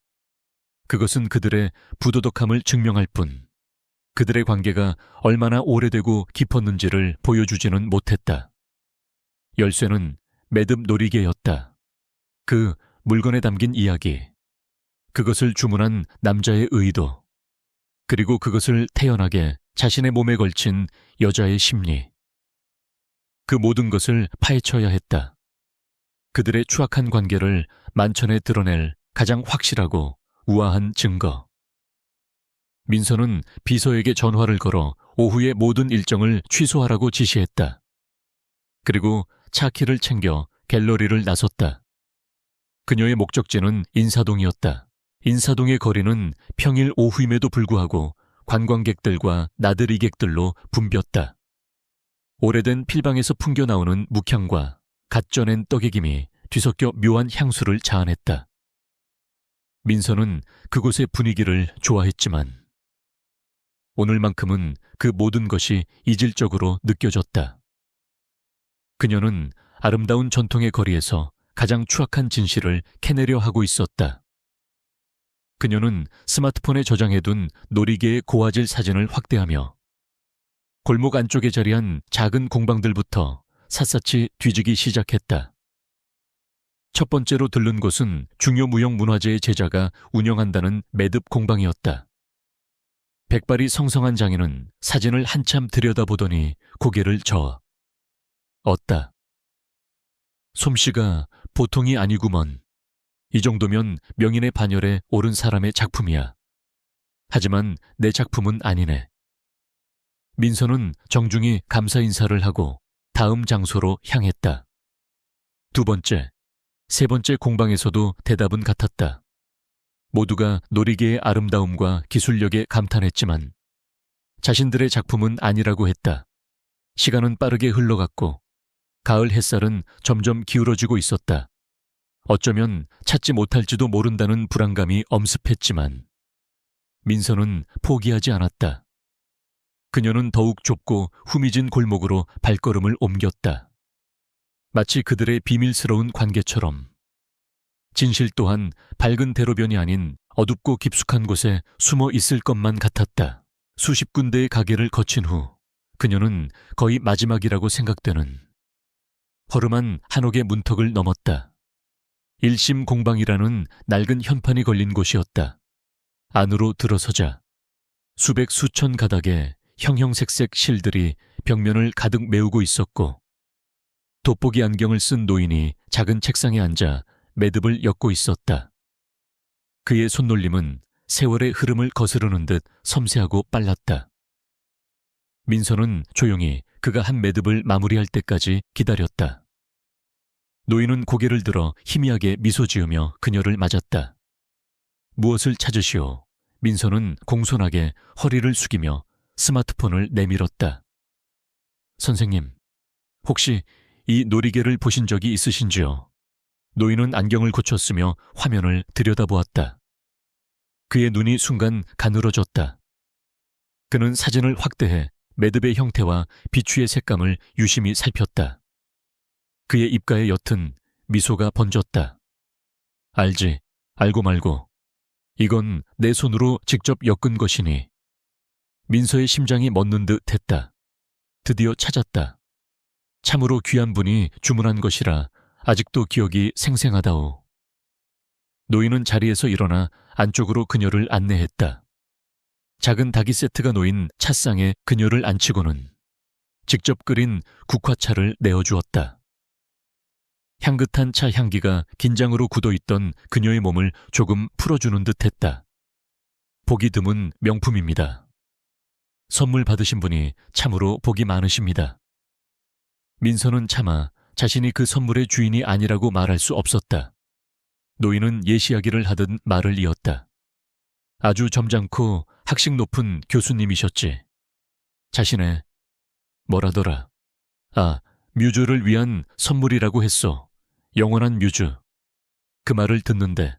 그것은 그들의 부도덕함을 증명할 뿐 그들의 관계가 얼마나 오래되고 깊었는지를 보여주지는 못했다. 열쇠는 매듭 놀이개였다. 그 물건에 담긴 이야기, 그것을 주문한 남자의 의도, 그리고 그것을 태연하게 자신의 몸에 걸친 여자의 심리. 그 모든 것을 파헤쳐야 했다. 그들의 추악한 관계를 만천에 드러낼 가장 확실하고 우아한 증거. 민서는 비서에게 전화를 걸어 오후의 모든 일정을 취소하라고 지시했다. 그리고 차 키를 챙겨 갤러리를 나섰다. 그녀의 목적지는 인사동이었다. 인사동의 거리는 평일 오후임에도 불구하고 관광객들과 나들이객들로 붐볐다. 오래된 필방에서 풍겨나오는 묵향과 갓 쪄낸 떡튀김이 뒤섞여 묘한 향수를 자아냈다. 민서는 그곳의 분위기를 좋아했지만 오늘만큼은 그 모든 것이 이질적으로 느껴졌다. 그녀는 아름다운 전통의 거리에서 가장 추악한 진실을 캐내려 하고 있었다. 그녀는 스마트폰에 저장해둔 놀이개의 고화질 사진을 확대하며 골목 안쪽에 자리한 작은 공방들부터 샅샅이 뒤지기 시작했다. 첫 번째로 들른 곳은 중요 무형 문화재의 제자가 운영한다는 매듭 공방이었다. 백발이 성성한 장인은 사진을 한참 들여다보더니 고개를 저어 었다. 솜씨가 보통이 아니구먼. 이 정도면 명인의 반열에 오른 사람의 작품이야. 하지만 내 작품은 아니네. 민서는 정중히 감사 인사를 하고 다음 장소로 향했다. 두 번째, 세 번째 공방에서도 대답은 같았다. 모두가 놀이개의 아름다움과 기술력에 감탄했지만 자신들의 작품은 아니라고 했다. 시간은 빠르게 흘러갔고 가을 햇살은 점점 기울어지고 있었다. 어쩌면 찾지 못할지도 모른다는 불안감이 엄습했지만 민서는 포기하지 않았다. 그녀는 더욱 좁고 후미진 골목으로 발걸음을 옮겼다. 마치 그들의 비밀스러운 관계처럼 진실 또한 밝은 대로변이 아닌 어둡고 깊숙한 곳에 숨어 있을 것만 같았다. 수십 군데의 가게를 거친 후 그녀는 거의 마지막이라고 생각되는 허름한 한옥의 문턱을 넘었다. 일심 공방이라는 낡은 현판이 걸린 곳이었다. 안으로 들어서자 수백 수천 가닥의 형형색색 실들이 벽면을 가득 메우고 있었고 돋보기 안경을 쓴 노인이 작은 책상에 앉아 매듭을 엮고 있었다. 그의 손놀림은 세월의 흐름을 거스르는 듯 섬세하고 빨랐다. 민서는 조용히 그가 한 매듭을 마무리할 때까지 기다렸다. 노인은 고개를 들어 희미하게 미소 지으며 그녀를 맞았다. 무엇을 찾으시오? 민서는 공손하게 허리를 숙이며 스마트폰을 내밀었다. 선생님, 혹시 이 놀이개를 보신 적이 있으신지요? 노인은 안경을 고쳤으며 화면을 들여다보았다. 그의 눈이 순간 가늘어졌다. 그는 사진을 확대해 매듭의 형태와 비추의 색감을 유심히 살폈다. 그의 입가에 옅은 미소가 번졌다. 알지, 알고 말고. 이건 내 손으로 직접 엮은 것이니. 민서의 심장이 멎는 듯 했다. 드디어 찾았다. 참으로 귀한 분이 주문한 것이라 아직도 기억이 생생하다오. 노인은 자리에서 일어나 안쪽으로 그녀를 안내했다. 작은 닭이 세트가 놓인 찻상에 그녀를 앉히고는 직접 끓인 국화차를 내어주었다. 향긋한 차 향기가 긴장으로 굳어있던 그녀의 몸을 조금 풀어주는 듯했다. 복이 드문 명품입니다. 선물 받으신 분이 참으로 복이 많으십니다. 민서는 차마 자신이 그 선물의 주인이 아니라고 말할 수 없었다. 노인은 예시하기를 하듯 말을 이었다. 아주 점잖고 학식 높은 교수님이셨지. 자신의 뭐라더라. 뮤즈를 위한 선물이라고 했어. 영원한 뮤즈. 그 말을 듣는데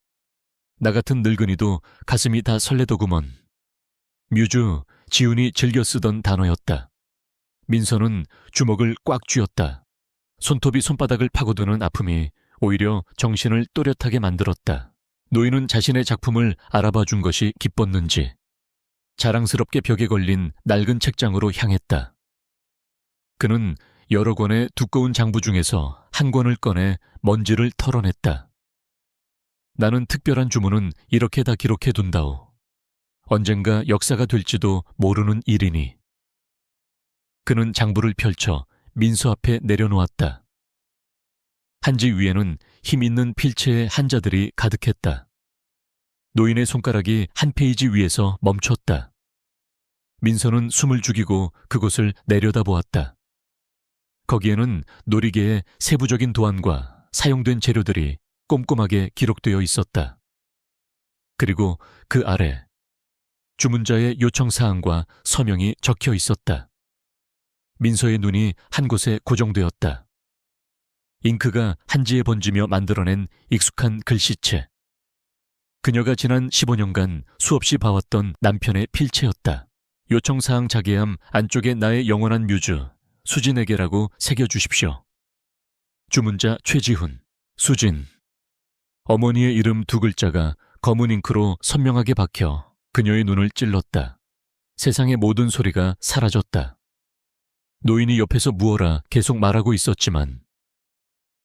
나 같은 늙은이도 가슴이 다 설레더구먼. 뮤즈, 지훈이 즐겨 쓰던 단어였다. 민서는 주먹을 꽉 쥐었다. 손톱이 손바닥을 파고드는 아픔이 오히려 정신을 또렷하게 만들었다. 노인은 자신의 작품을 알아봐 준 것이 기뻤는지 자랑스럽게 벽에 걸린 낡은 책장으로 향했다. 그는 여러 권의 두꺼운 장부 중에서 한 권을 꺼내 먼지를 털어냈다. 나는 특별한 주문은 이렇게 다 기록해 둔다오. 언젠가 역사가 될지도 모르는 일이니. 그는 장부를 펼쳐 민서 앞에 내려놓았다. 한지 위에는 힘있는 필체의 한자들이 가득했다. 노인의 손가락이 한 페이지 위에서 멈췄다. 민서는 숨을 죽이고 그곳을 내려다보았다. 거기에는 놀이개의 세부적인 도안과 사용된 재료들이 꼼꼼하게 기록되어 있었다. 그리고 그 아래 주문자의 요청사항과 서명이 적혀 있었다. 민서의 눈이 한 곳에 고정되었다. 잉크가 한지에 번지며 만들어낸 익숙한 글씨체. 그녀가 지난 15년간 수없이 봐왔던 남편의 필체였다. 요청사항 자개함 안쪽에 나의 영원한 뮤즈, 수진에게라고 새겨주십시오. 주문자 최지훈, 수진. 어머니의 이름 두 글자가 검은 잉크로 선명하게 박혀 그녀의 눈을 찔렀다. 세상의 모든 소리가 사라졌다. 노인이 옆에서 무어라 계속 말하고 있었지만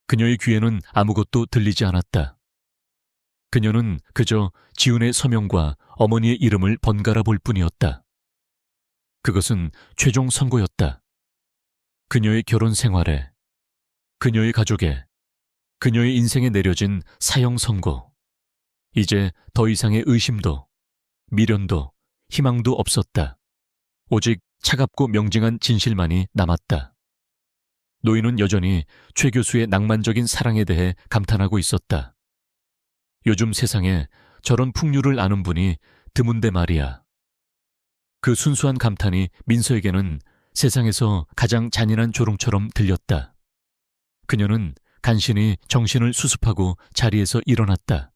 그녀의 귀에는 아무것도 들리지 않았다. 그녀는 그저 지훈의 서명과 어머니의 이름을 번갈아 볼 뿐이었다. 그것은 최종 선고였다. 그녀의 결혼 생활에, 그녀의 가족에, 그녀의 인생에 내려진 사형 선고. 이제 더 이상의 의심도, 미련도, 희망도 없었다. 오직 차갑고 명징한 진실만이 남았다. 노인은 여전히 최 교수의 낭만적인 사랑에 대해 감탄하고 있었다. 요즘 세상에 저런 풍류를 아는 분이 드문데 말이야. 그 순수한 감탄이 민서에게는 세상에서 가장 잔인한 조롱처럼 들렸다. 그녀는 간신히 정신을 수습하고 자리에서 일어났다.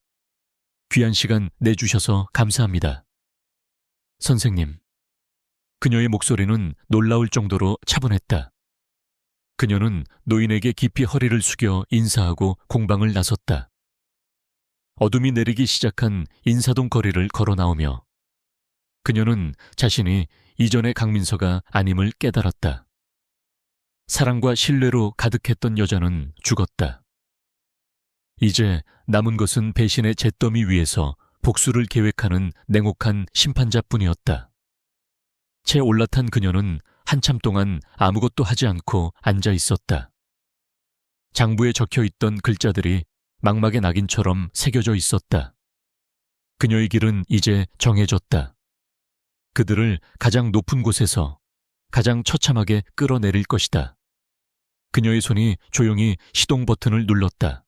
귀한 시간 내주셔서 감사합니다. 선생님. 그녀의 목소리는 놀라울 정도로 차분했다. 그녀는 노인에게 깊이 허리를 숙여 인사하고 공방을 나섰다. 어둠이 내리기 시작한 인사동 거리를 걸어 나오며 그녀는 자신이 이전의 강민서가 아님을 깨달았다. 사랑과 신뢰로 가득했던 여자는 죽었다. 이제 남은 것은 배신의 잿더미 위에서 복수를 계획하는 냉혹한 심판자뿐이었다. 채 올라탄 그녀는 한참 동안 아무것도 하지 않고 앉아 있었다. 장부에 적혀있던 글자들이 망막의 낙인처럼 새겨져 있었다. 그녀의 길은 이제 정해졌다. 그들을 가장 높은 곳에서 가장 처참하게 끌어내릴 것이다. 그녀의 손이 조용히 시동 버튼을 눌렀다.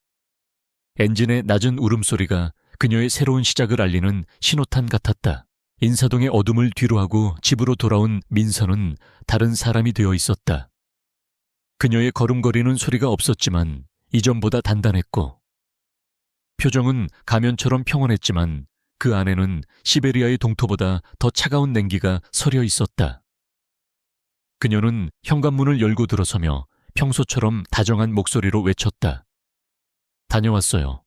엔진의 낮은 울음소리가 그녀의 새로운 시작을 알리는 신호탄 같았다. 인사동의 어둠을 뒤로하고 집으로 돌아온 민서는 다른 사람이 되어 있었다. 그녀의 걸음거리는 소리가 없었지만 이전보다 단단했고 표정은 가면처럼 평온했지만 그 안에는 시베리아의 동토보다 더 차가운 냉기가 서려 있었다. 그녀는 현관문을 열고 들어서며 평소처럼 다정한 목소리로 외쳤다. 다녀왔어요.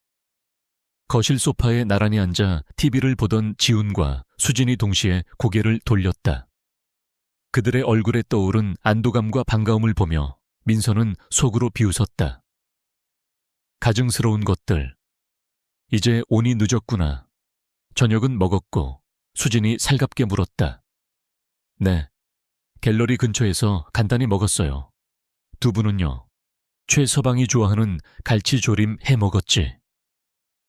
거실 소파에 나란히 앉아 TV를 보던 지훈과 수진이 동시에 고개를 돌렸다. 그들의 얼굴에 떠오른 안도감과 반가움을 보며 민서는 속으로 비웃었다. 가증스러운 것들. 이제 온이 늦었구나. 저녁은 먹었고 수진이 살갑게 물었다. 네, 갤러리 근처에서 간단히 먹었어요. 두 분은요? 최서방이 좋아하는 갈치조림 해 먹었지.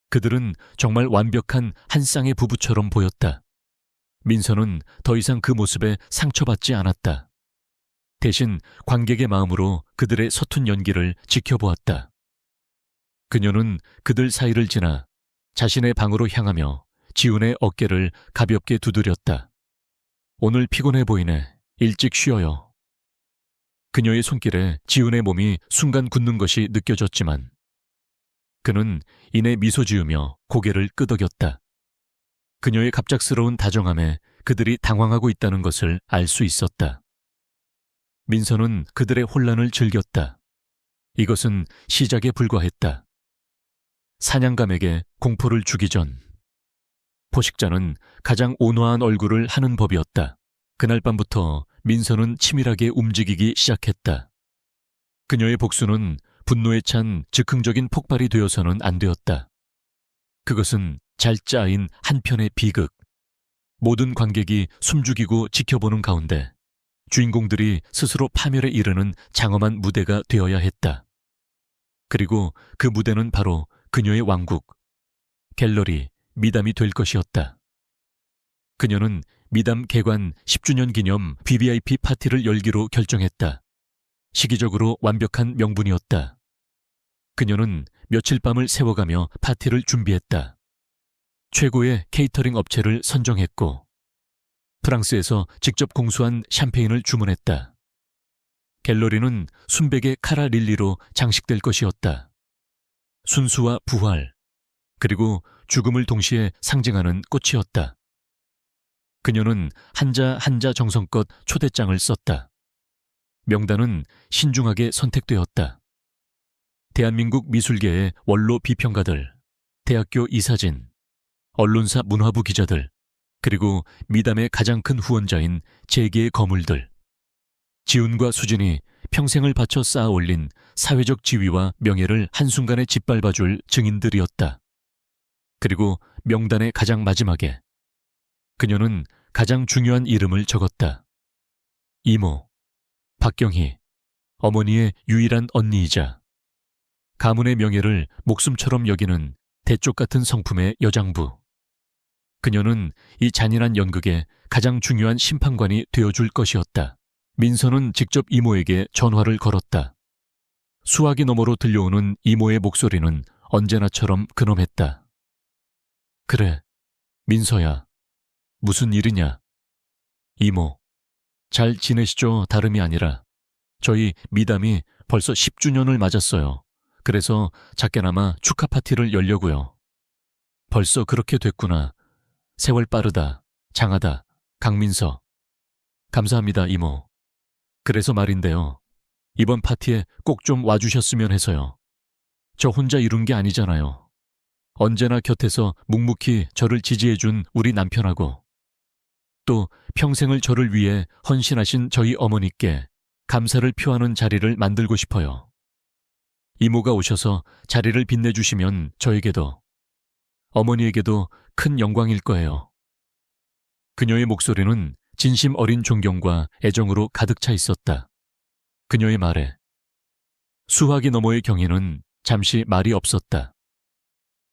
그들은 정말 완벽한 한 쌍의 부부처럼 보였다. 민서는 더 이상 그 모습에 상처받지 않았다. 대신 관객의 마음으로 그들의 서툰 연기를 지켜보았다. 그녀는 그들 사이를 지나 자신의 방으로 향하며 지훈의 어깨를 가볍게 두드렸다. 오늘 피곤해 보이네. 일찍 쉬어요. 그녀의 손길에 지훈의 몸이 순간 굳는 것이 느껴졌지만 그는 이내 미소 지으며 고개를 끄덕였다. 그녀의 갑작스러운 다정함에 그들이 당황하고 있다는 것을 알 수 있었다. 민서는 그들의 혼란을 즐겼다. 이것은 시작에 불과했다. 사냥감에게 공포를 주기 전 포식자는 가장 온화한 얼굴을 하는 법이었다. 그날 밤부터 민서는 치밀하게 움직이기 시작했다. 그녀의 복수는 분노에 찬 즉흥적인 폭발이 되어서는 안 되었다. 그것은 잘 짜인 한편의 비극. 모든 관객이 숨죽이고 지켜보는 가운데 주인공들이 스스로 파멸에 이르는 장엄한 무대가 되어야 했다. 그리고 그 무대는 바로 그녀의 왕국, 갤러리 미담이 될 것이었다. 그녀는 미담 개관 10주년 기념 VVIP 파티를 열기로 결정했다. 시기적으로 완벽한 명분이었다. 그녀는 며칠 밤을 세워가며 파티를 준비했다. 최고의 케이터링 업체를 선정했고 프랑스에서 직접 공수한 샴페인을 주문했다. 갤러리는 순백의 카라 릴리로 장식될 것이었다. 순수와 부활, 그리고 죽음을 동시에 상징하는 꽃이었다. 그녀는 한자 한자 정성껏 초대장을 썼다. 명단은 신중하게 선택되었다. 대한민국 미술계의 원로 비평가들, 대학교 이사진, 언론사 문화부 기자들, 그리고 미담의 가장 큰 후원자인 재계의 거물들. 지훈과 수진이 평생을 바쳐 쌓아 올린 사회적 지위와 명예를 한순간에 짓밟아줄 증인들이었다. 그리고 명단의 가장 마지막에 그녀는 가장 중요한 이름을 적었다. 이모, 박경희, 어머니의 유일한 언니이자 가문의 명예를 목숨처럼 여기는 대쪽 같은 성품의 여장부. 그녀는 이 잔인한 연극의 가장 중요한 심판관이 되어줄 것이었다. 민서는 직접 이모에게 전화를 걸었다. 수화기 너머로 들려오는 이모의 목소리는 언제나처럼 근엄했다. 그래, 민서야. 무슨 일이냐? 이모, 잘 지내시죠? 다름이 아니라 저희 미담이 벌써 10주년을 맞았어요. 그래서 작게나마 축하 파티를 열려고요. 벌써 그렇게 됐구나. 세월 빠르다. 장하다. 강민서. 감사합니다, 이모. 그래서 말인데요. 이번 파티에 꼭 좀 와주셨으면 해서요. 저 혼자 이룬 게 아니잖아요. 언제나 곁에서 묵묵히 저를 지지해준 우리 남편하고 또 평생을 저를 위해 헌신하신 저희 어머니께 감사를 표하는 자리를 만들고 싶어요. 이모가 오셔서 자리를 빛내주시면 저에게도 어머니에게도 큰 영광일 거예요. 그녀의 목소리는 진심 어린 존경과 애정으로 가득 차 있었다. 그녀의 말에 수화기 너머의 경희는 잠시 말이 없었다.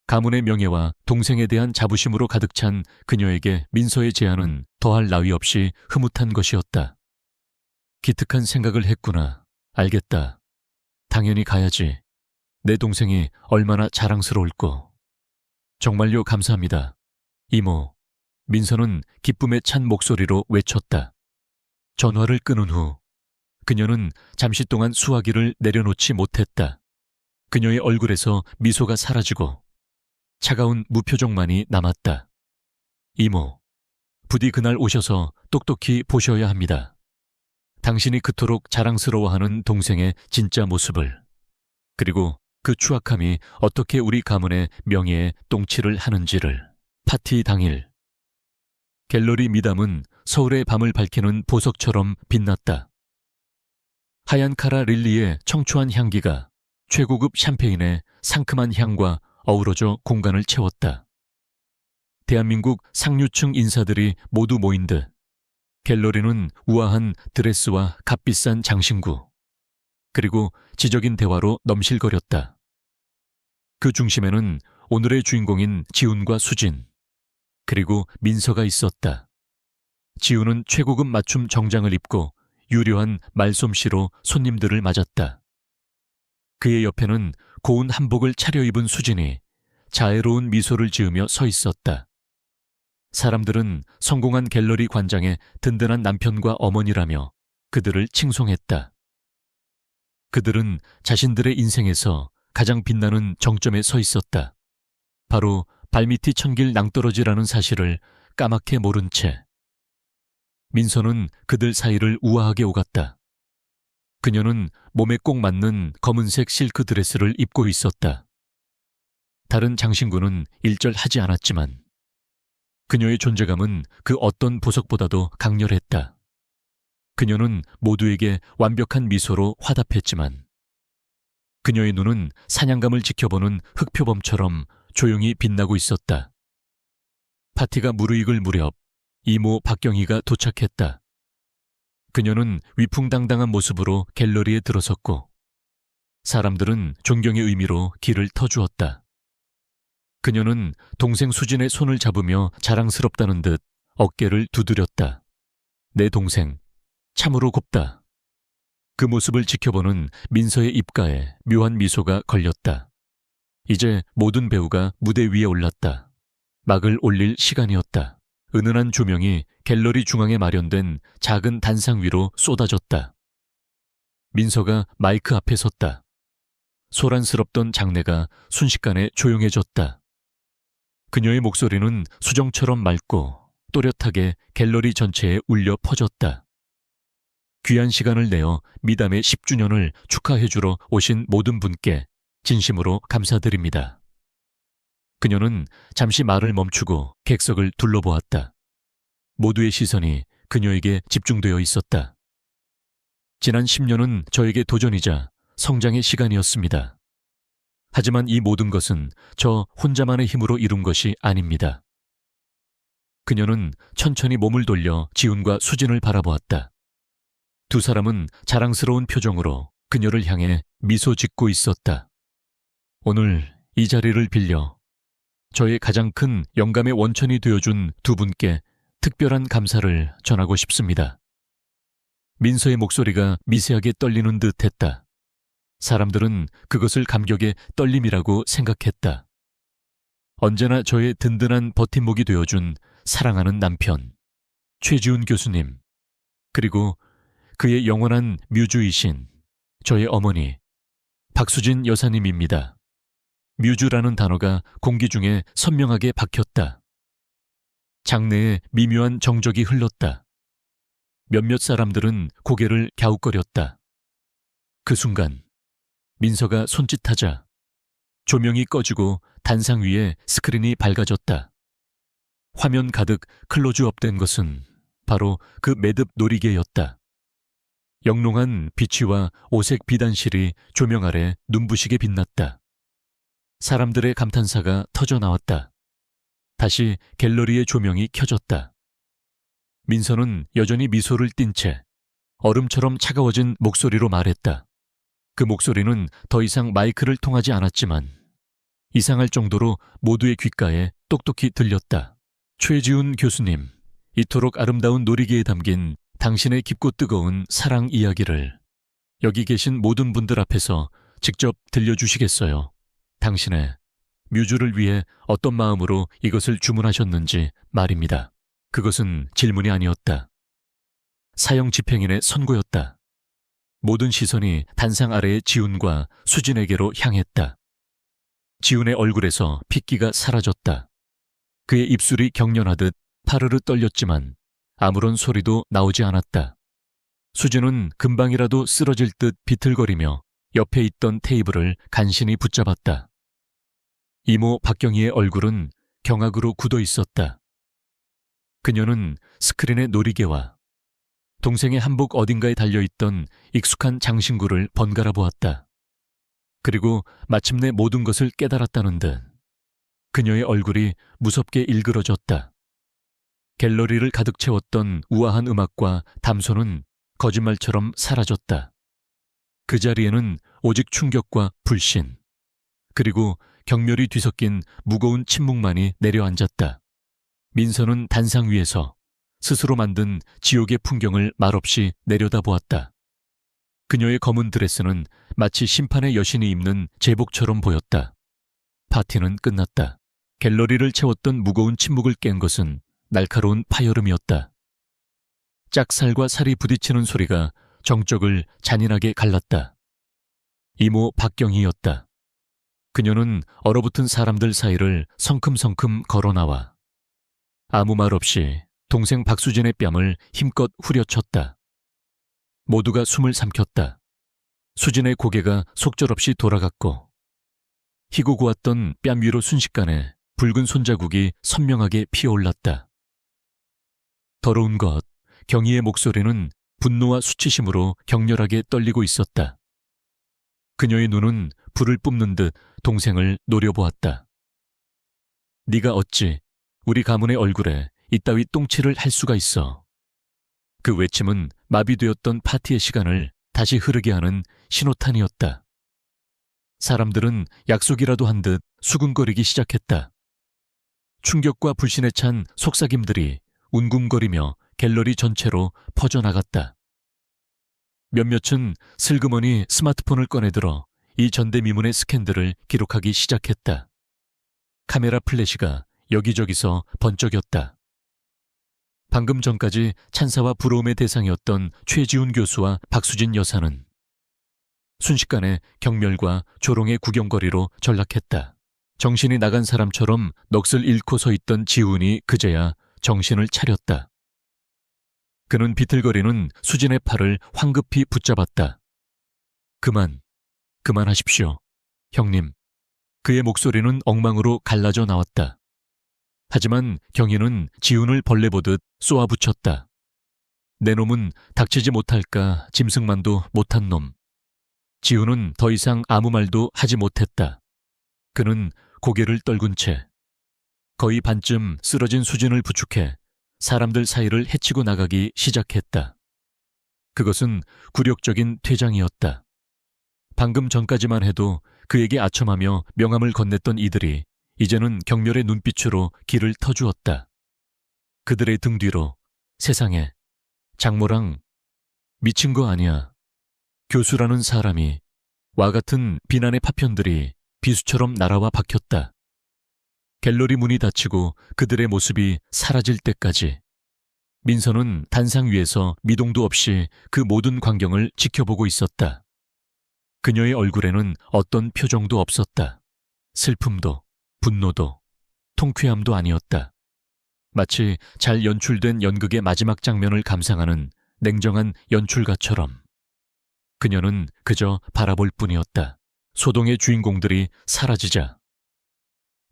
가문의 명예와 동생에 대한 자부심으로 가득 찬 그녀에게 민서의 제안은 더할 나위 없이 흐뭇한 것이었다. 기특한 생각을 했구나. 알겠다. 당연히 가야지. 내 동생이 얼마나 자랑스러울꼬. 정말요, 감사합니다. 이모. 민서는 기쁨에 찬 목소리로 외쳤다. 전화를 끊은 후 그녀는 잠시 동안 수화기를 내려놓지 못했다. 그녀의 얼굴에서 미소가 사라지고 차가운 무표정만이 남았다. 이모, 부디 그날 오셔서 똑똑히 보셔야 합니다. 당신이 그토록 자랑스러워하는 동생의 진짜 모습을, 그리고 그 추악함이 어떻게 우리 가문의 명예에 똥칠을 하는지를. 파티 당일 갤러리 미담은 서울의 밤을 밝히는 보석처럼 빛났다. 하얀 카라 릴리의 청초한 향기가 최고급 샴페인의 상큼한 향과 어우러져 공간을 채웠다. 대한민국 상류층 인사들이 모두 모인 듯 갤러리는 우아한 드레스와 값비싼 장신구, 그리고 지적인 대화로 넘실거렸다. 그 중심에는 오늘의 주인공인 지훈과 수진, 그리고 민서가 있었다. 지훈은 최고급 맞춤 정장을 입고 유려한 말솜씨로 손님들을 맞았다. 그의 옆에는 고운 한복을 차려입은 수진이 자애로운 미소를 지으며 서 있었다. 사람들은 성공한 갤러리 관장의 든든한 남편과 어머니라며 그들을 칭송했다. 그들은 자신들의 인생에서 가장 빛나는 정점에 서 있었다. 바로 발밑이 천길 낭떠러지라는 사실을 까맣게 모른 채 민서는 그들 사이를 우아하게 오갔다. 그녀는 몸에 꼭 맞는 검은색 실크 드레스를 입고 있었다. 다른 장신구는 일절하지 않았지만 그녀의 존재감은 그 어떤 보석보다도 강렬했다. 그녀는 모두에게 완벽한 미소로 화답했지만 그녀의 눈은 사냥감을 지켜보는 흑표범처럼 조용히 빛나고 있었다. 파티가 무르익을 무렵 이모 박경희가 도착했다. 그녀는 위풍당당한 모습으로 갤러리에 들어섰고 사람들은 존경의 의미로 길을 터주었다. 그녀는 동생 수진의 손을 잡으며 자랑스럽다는 듯 어깨를 두드렸다. 내 동생, 참으로 곱다. 그 모습을 지켜보는 민서의 입가에 묘한 미소가 걸렸다. 이제 모든 배우가 무대 위에 올랐다. 막을 올릴 시간이었다. 은은한 조명이 갤러리 중앙에 마련된 작은 단상 위로 쏟아졌다. 민서가 마이크 앞에 섰다. 소란스럽던 장내가 순식간에 조용해졌다. 그녀의 목소리는 수정처럼 맑고 또렷하게 갤러리 전체에 울려 퍼졌다. 귀한 시간을 내어 미담의 10주년을 축하해주러 오신 모든 분께 진심으로 감사드립니다. 그녀는 잠시 말을 멈추고 객석을 둘러보았다. 모두의 시선이 그녀에게 집중되어 있었다. 지난 10년은 저에게 도전이자 성장의 시간이었습니다. 하지만 이 모든 것은 저 혼자만의 힘으로 이룬 것이 아닙니다. 그녀는 천천히 몸을 돌려 지훈과 수진을 바라보았다. 두 사람은 자랑스러운 표정으로 그녀를 향해 미소 짓고 있었다. 오늘 이 자리를 빌려 저의 가장 큰 영감의 원천이 되어준 두 분께 특별한 감사를 전하고 싶습니다. 민서의 목소리가 미세하게 떨리는 듯 했다. 사람들은 그것을 감격의 떨림이라고 생각했다. 언제나 저의 든든한 버팀목이 되어준 사랑하는 남편, 최지훈 교수님, 그리고 그의 영원한 뮤즈이신 저의 어머니, 박수진 여사님입니다. 뮤즈라는 단어가 공기 중에 선명하게 박혔다. 장내에 미묘한 정적이 흘렀다. 몇몇 사람들은 고개를 갸웃거렸다. 그 순간 민서가 손짓하자 조명이 꺼지고 단상 위에 스크린이 밝아졌다. 화면 가득 클로즈업된 것은 바로 그 매듭 놀이개였다. 영롱한 비치와 오색 비단실이 조명 아래 눈부시게 빛났다. 사람들의 감탄사가 터져나왔다. 다시 갤러리의 조명이 켜졌다. 민서는 여전히 미소를 띤 채 얼음처럼 차가워진 목소리로 말했다. 그 목소리는 더 이상 마이크를 통하지 않았지만 이상할 정도로 모두의 귓가에 똑똑히 들렸다. 최지훈 교수님, 이토록 아름다운 놀이기에 담긴 당신의 깊고 뜨거운 사랑 이야기를 여기 계신 모든 분들 앞에서 직접 들려주시겠어요? 당신의 뮤즈를 위해 어떤 마음으로 이것을 주문하셨는지 말입니다. 그것은 질문이 아니었다. 사형 집행인의 선고였다. 모든 시선이 단상 아래의 지훈과 수진에게로 향했다. 지훈의 얼굴에서 핏기가 사라졌다. 그의 입술이 경련하듯 파르르 떨렸지만 아무런 소리도 나오지 않았다. 수진은 금방이라도 쓰러질 듯 비틀거리며 옆에 있던 테이블을 간신히 붙잡았다. 이모 박경희의 얼굴은 경악으로 굳어 있었다. 그녀는 스크린의 놀이개와 동생의 한복 어딘가에 달려있던 익숙한 장신구를 번갈아 보았다. 그리고 마침내 모든 것을 깨달았다는 듯 그녀의 얼굴이 무섭게 일그러졌다. 갤러리를 가득 채웠던 우아한 음악과 담소는 거짓말처럼 사라졌다. 그 자리에는 오직 충격과 불신, 그리고 경멸이 뒤섞인 무거운 침묵만이 내려앉았다. 민서는 단상 위에서 스스로 만든 지옥의 풍경을 말없이 내려다보았다. 그녀의 검은 드레스는 마치 심판의 여신이 입는 제복처럼 보였다. 파티는 끝났다. 갤러리를 채웠던 무거운 침묵을 깬 것은 날카로운 파여름이었다. 짝살과 살이 부딪히는 소리가 정적을 잔인하게 갈랐다. 이모 박경희였다. 그녀는 얼어붙은 사람들 사이를 성큼성큼 걸어나와 아무 말 없이 동생 박수진의 뺨을 힘껏 후려쳤다. 모두가 숨을 삼켰다. 수진의 고개가 속절없이 돌아갔고 희고 고왔던 뺨 위로 순식간에 붉은 손자국이 선명하게 피어올랐다. 더러운 것, 경희의 목소리는 분노와 수치심으로 격렬하게 떨리고 있었다. 그녀의 눈은 불을 뿜는 듯 동생을 노려보았다. 네가 어찌 우리 가문의 얼굴에 이따위 똥칠을 할 수가 있어. 그 외침은 마비되었던 파티의 시간을 다시 흐르게 하는 신호탄이었다. 사람들은 약속이라도 한 듯 수군거리기 시작했다. 충격과 불신에 찬 속삭임들이 웅궁거리며 갤러리 전체로 퍼져나갔다. 몇몇은 슬그머니 스마트폰을 꺼내들어 이 전대미문의 스캔들을 기록하기 시작했다. 카메라 플래시가 여기저기서 번쩍였다. 방금 전까지 찬사와 부러움의 대상이었던 최지훈 교수와 박수진 여사는 순식간에 경멸과 조롱의 구경거리로 전락했다. 정신이 나간 사람처럼 넋을 잃고 서 있던 지훈이 그제야 정신을 차렸다. 그는 비틀거리는 수진의 팔을 황급히 붙잡았다. 그만하십시오, 형님. 그의 목소리는 엉망으로 갈라져 나왔다. 하지만 경희는 지훈을 벌레 보듯 쏘아붙였다. 내 놈은 닥치지 못할까 짐승만도 못한 놈. 지훈은 더 이상 아무 말도 하지 못했다. 그는 고개를 떨군 채 거의 반쯤 쓰러진 수진을 부축해 사람들 사이를 헤치고 나가기 시작했다. 그것은 굴욕적인 퇴장이었다. 방금 전까지만 해도 그에게 아첨하며 명함을 건넸던 이들이 이제는 경멸의 눈빛으로 길을 터주었다. 그들의 등 뒤로 세상에 장모랑 미친 거 아니야. 교수라는 사람이 와 같은 비난의 파편들이 비수처럼 날아와 박혔다. 갤러리 문이 닫히고 그들의 모습이 사라질 때까지 민서는 단상 위에서 미동도 없이 그 모든 광경을 지켜보고 있었다. 그녀의 얼굴에는 어떤 표정도 없었다. 슬픔도 분노도 통쾌함도 아니었다. 마치 잘 연출된 연극의 마지막 장면을 감상하는 냉정한 연출가처럼 그녀는 그저 바라볼 뿐이었다. 소동의 주인공들이 사라지자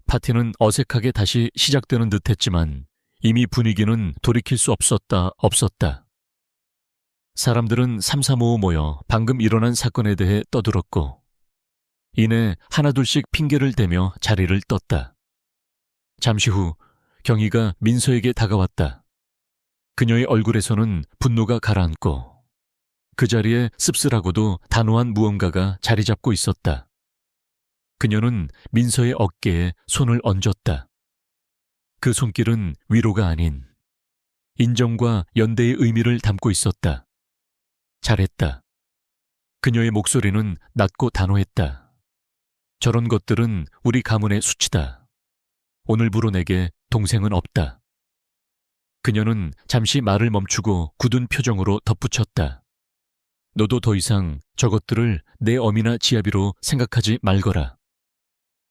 파티는 어색하게 다시 시작되는 듯했지만 이미 분위기는 돌이킬 수 없었다. 사람들은 삼삼오오 모여 방금 일어난 사건에 대해 떠들었고 이내 하나둘씩 핑계를 대며 자리를 떴다. 잠시 후 경희가 민서에게 다가왔다. 그녀의 얼굴에서는 분노가 가라앉고 그 자리에 씁쓸하고도 단호한 무언가가 자리 잡고 있었다. 그녀는 민서의 어깨에 손을 얹었다. 그 손길은 위로가 아닌 인정과 연대의 의미를 담고 있었다. 잘했다. 그녀의 목소리는 낮고 단호했다. 저런 것들은 우리 가문의 수치다. 오늘부로 내게 동생은 없다. 그녀는 잠시 말을 멈추고 굳은 표정으로 덧붙였다. 너도 더 이상 저것들을 내 어미나 지아비로 생각하지 말거라.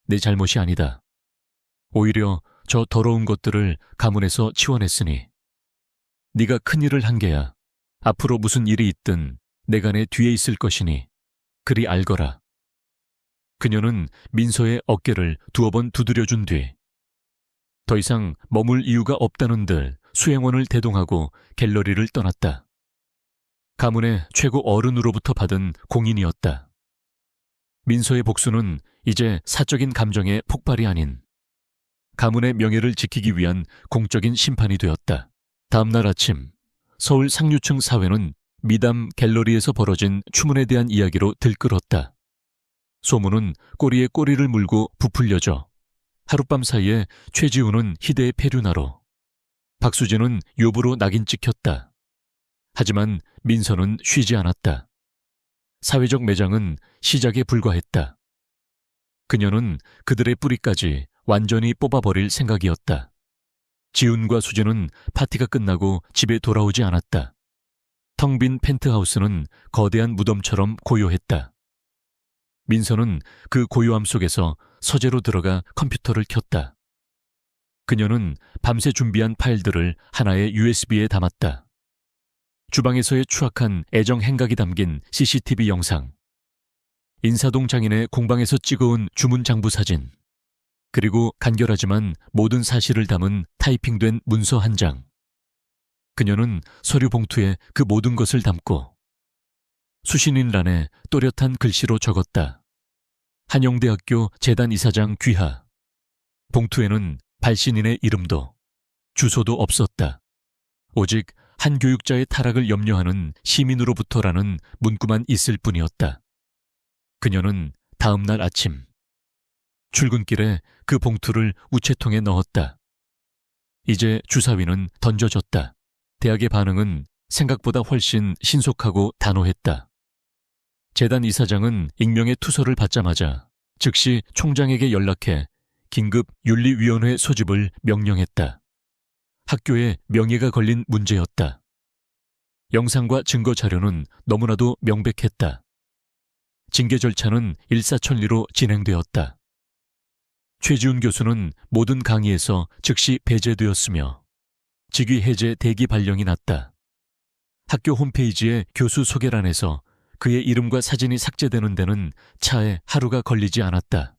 내 잘못이 아니다. 오히려 저 더러운 것들을 가문에서 치워냈으니 네가 큰일을 한 게야. 앞으로 무슨 일이 있든 내가 내 뒤에 있을 것이니 그리 알거라. 그녀는 민서의 어깨를 두어 번 두드려준 뒤 더 이상 머물 이유가 없다는 듯 수행원을 대동하고 갤러리를 떠났다. 가문의 최고 어른으로부터 받은 공인이었다. 민서의 복수는 이제 사적인 감정의 폭발이 아닌 가문의 명예를 지키기 위한 공적인 심판이 되었다. 다음 날 아침 서울 상류층 사회는 미담 갤러리에서 벌어진 추문에 대한 이야기로 들끓었다. 소문은 꼬리에 꼬리를 물고 부풀려져 하룻밤 사이에 최지훈은 희대의 폐륜하로 박수진은 요부로 낙인 찍혔다. 하지만 민서는 쉬지 않았다. 사회적 매장은 시작에 불과했다. 그녀는 그들의 뿌리까지 완전히 뽑아버릴 생각이었다. 지훈과 수진은 파티가 끝나고 집에 돌아오지 않았다. 텅 빈 펜트하우스는 거대한 무덤처럼 고요했다. 민서는 그 고요함 속에서 서재로 들어가 컴퓨터를 켰다. 그녀는 밤새 준비한 파일들을 하나의 USB에 담았다. 주방에서의 추악한 애정 행각이 담긴 CCTV 영상, 인사동 장인의 공방에서 찍어온 주문 장부 사진, 그리고 간결하지만 모든 사실을 담은 타이핑된 문서 한 장. 그녀는 서류 봉투에 그 모든 것을 담고 수신인란에 또렷한 글씨로 적었다. 한영대학교 재단 이사장 귀하. 봉투에는 발신인의 이름도 주소도 없었다. 오직 한 교육자의 타락을 염려하는 시민으로부터라는 문구만 있을 뿐이었다. 그녀는 다음 날 아침 출근길에 그 봉투를 우체통에 넣었다. 이제 주사위는 던져졌다. 대학의 반응은 생각보다 훨씬 신속하고 단호했다. 재단 이사장은 익명의 투서를 받자마자 즉시 총장에게 연락해 긴급 윤리위원회 소집을 명령했다. 학교에 명예가 걸린 문제였다. 영상과 증거 자료는 너무나도 명백했다. 징계 절차는 일사천리로 진행되었다. 최지훈 교수는 모든 강의에서 즉시 배제되었으며 직위 해제 대기 발령이 났다. 학교 홈페이지의 교수 소개란에서 그의 이름과 사진이 삭제되는 데는 차에 하루가 걸리지 않았다.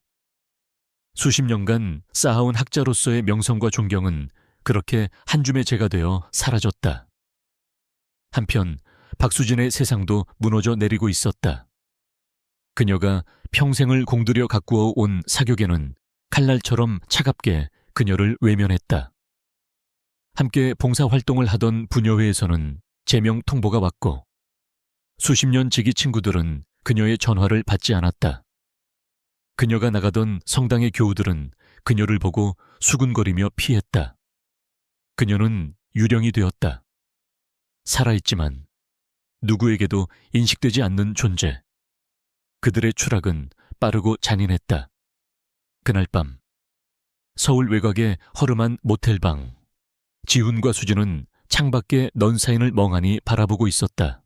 수십 년간 쌓아온 학자로서의 명성과 존경은 그렇게 한 줌의 재가 되어 사라졌다. 한편 박수진의 세상도 무너져 내리고 있었다. 그녀가 평생을 공들여 가꾸어 온 사교계는 칼날처럼 차갑게 그녀를 외면했다. 함께 봉사활동을 하던 부녀회에서는 제명 통보가 왔고 수십 년 지기 친구들은 그녀의 전화를 받지 않았다. 그녀가 나가던 성당의 교우들은 그녀를 보고 수군거리며 피했다. 그녀는 유령이 되었다. 살아있지만 누구에게도 인식되지 않는 존재. 그들의 추락은 빠르고 잔인했다. 그날 밤 서울 외곽의 허름한 모텔방. 지훈과 수진은 창밖에 넌 사인을 멍하니 바라보고 있었다.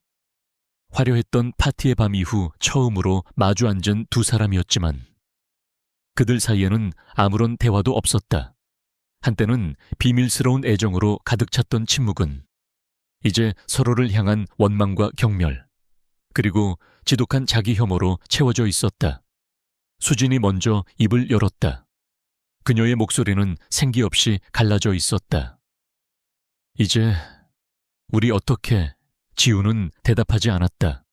화려했던 파티의 밤 이후 처음으로 마주 앉은 두 사람이었지만 그들 사이에는 아무런 대화도 없었다. 한때는 비밀스러운 애정으로 가득 찼던 침묵은 이제 서로를 향한 원망과 경멸, 그리고 지독한 자기 혐오로 채워져 있었다. 수진이 먼저 입을 열었다. 그녀의 목소리는 생기 없이 갈라져 있었다. 이제 우리 어떻게? 지우는 대답하지 않았다.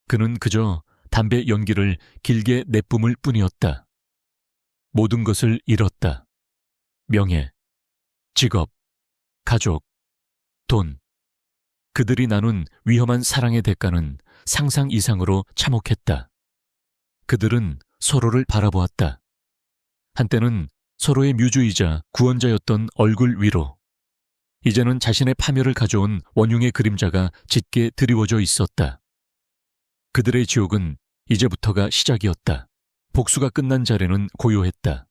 그는 그저 담배 연기를 길게 내뿜을 뿐이었다. 모든 것을 잃었다. 명예, 직업, 가족, 돈. 그들이 나눈 위험한 사랑의 대가는 상상 이상으로 참혹했다. 그들은 서로를 바라보았다. 한때는 서로의 뮤즈이자 구원자였던 얼굴 위로 이제는 자신의 파멸을 가져온 원흉의 그림자가 짙게 드리워져 있었다. 그들의 지옥은 이제부터가 시작이었다. 복수가 끝난 자리는 고요했다.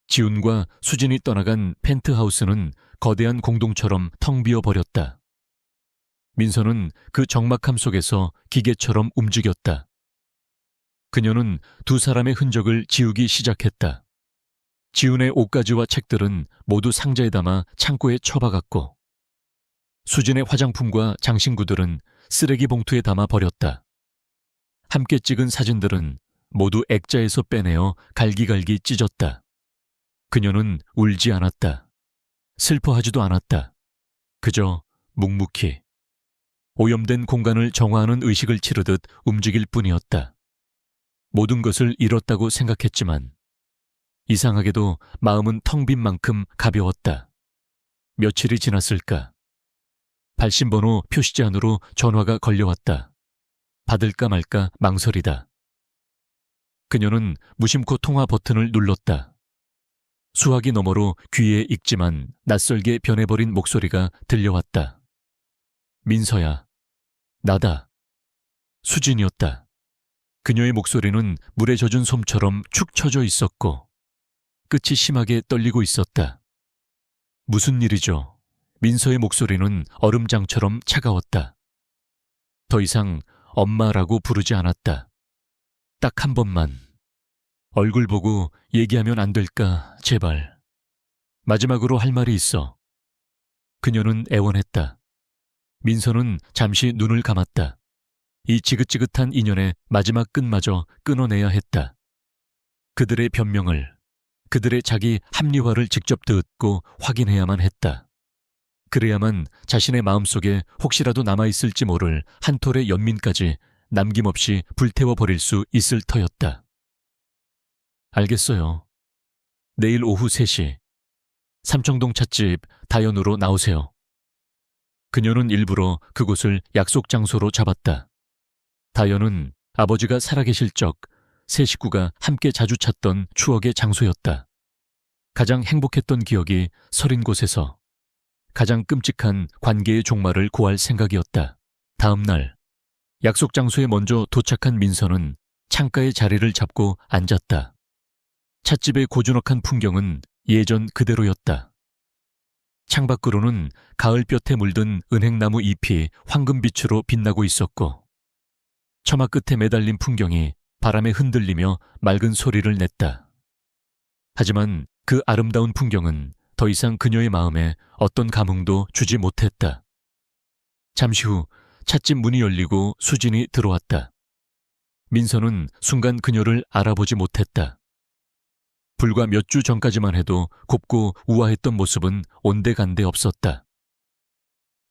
지훈과 수진이 떠나간 펜트하우스는 거대한 공동처럼 텅 비어버렸다. 민서는 그 적막함 속에서 기계처럼 움직였다. 그녀는 두 사람의 흔적을 지우기 시작했다. 지훈의 옷가지와 책들은 모두 상자에 담아 창고에 처박았고 수진의 화장품과 장신구들은 쓰레기 봉투에 담아 버렸다. 함께 찍은 사진들은 모두 액자에서 빼내어 갈기갈기 찢었다. 그녀는 울지 않았다. 슬퍼하지도 않았다. 그저 묵묵히 오염된 공간을 정화하는 의식을 치르듯 움직일 뿐이었다. 모든 것을 잃었다고 생각했지만 이상하게도 마음은 텅 빈 만큼 가벼웠다. 며칠이 지났을까? 발신번호 표시지 안으로 전화가 걸려왔다. 받을까 말까 망설이다. 그녀는 무심코 통화 버튼을 눌렀다. 수화기 너머로 귀에 익지만 낯설게 변해버린 목소리가 들려왔다. 민서야, 나다. 수진이었다. 그녀의 목소리는 물에 젖은 솜처럼 축 처져 있었고 끝이 심하게 떨리고 있었다. 무슨 일이죠? 민서의 목소리는 얼음장처럼 차가웠다. 더 이상 엄마라고 부르지 않았다. 딱 한 번만. 얼굴 보고 얘기하면 안 될까, 제발. 마지막으로 할 말이 있어. 그녀는 애원했다. 민서는 잠시 눈을 감았다. 이 지긋지긋한 인연의 마지막 끈마저 끊어내야 했다. 그들의 변명을, 그들의 자기 합리화를 직접 듣고 확인해야만 했다. 그래야만 자신의 마음속에 혹시라도 남아있을지 모를 한 톨의 연민까지 남김없이 불태워버릴 수 있을 터였다. 알겠어요. 내일 오후 3시 삼청동 찻집 다연으로 나오세요. 그녀는 일부러 그곳을 약속 장소로 잡았다. 다연은 아버지가 살아계실 적 세 식구가 함께 자주 찾던 추억의 장소였다. 가장 행복했던 기억이 서린 곳에서 가장 끔찍한 관계의 종말을 고할 생각이었다. 다음 날 약속 장소에 먼저 도착한 민서는 창가에 자리를 잡고 앉았다. 찻집의 고즈넉한 풍경은 예전 그대로였다. 창밖으로는 가을볕에 물든 은행나무 잎이 황금빛으로 빛나고 있었고 처마 끝에 매달린 풍경이 바람에 흔들리며 맑은 소리를 냈다. 하지만 그 아름다운 풍경은 더 이상 그녀의 마음에 어떤 감흥도 주지 못했다. 잠시 후 찻집 문이 열리고 수진이 들어왔다. 민서는 순간 그녀를 알아보지 못했다. 불과 몇 주 전까지만 해도 곱고 우아했던 모습은 온데간데 없었다.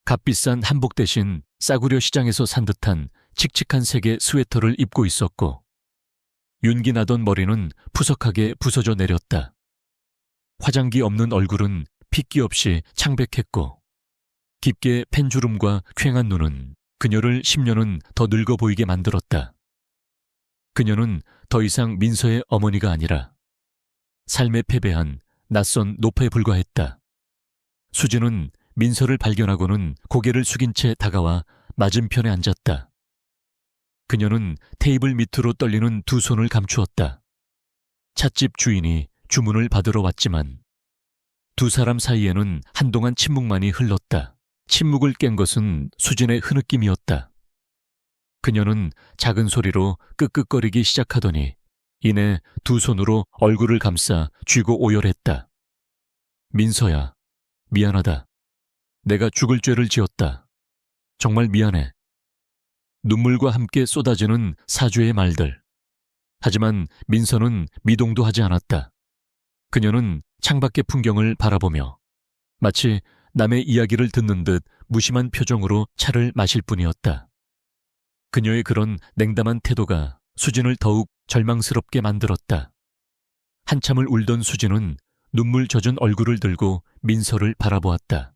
값비싼 한복 대신 싸구려 시장에서 산 듯한 칙칙한 색의 스웨터를 입고 있었고 윤기 나던 머리는 푸석하게 부서져 내렸다. 화장기 없는 얼굴은 핏기 없이 창백했고 깊게 팬 주름과 퀭한 눈은 그녀를 10년은 더 늙어 보이게 만들었다. 그녀는 더 이상 민서의 어머니가 아니라 삶에 패배한 낯선 노파에 불과했다. 수진은 민서를 발견하고는 고개를 숙인 채 다가와 맞은편에 앉았다. 그녀는 테이블 밑으로 떨리는 두 손을 감추었다. 찻집 주인이 주문을 받으러 왔지만 두 사람 사이에는 한동안 침묵만이 흘렀다. 침묵을 깬 것은 수진의 흐느낌이었다. 그녀는 작은 소리로 끄끄거리기 시작하더니 이내 두 손으로 얼굴을 감싸 쥐고 오열했다. 민서야, 미안하다. 내가 죽을 죄를 지었다. 정말 미안해. 눈물과 함께 쏟아지는 사죄의 말들. 하지만 민서는 미동도 하지 않았다. 그녀는 창밖의 풍경을 바라보며 마치 남의 이야기를 듣는 듯 무심한 표정으로 차를 마실 뿐이었다. 그녀의 그런 냉담한 태도가 수진을 더욱 절망스럽게 만들었다. 한참을 울던 수진은 눈물 젖은 얼굴을 들고 민서를 바라보았다.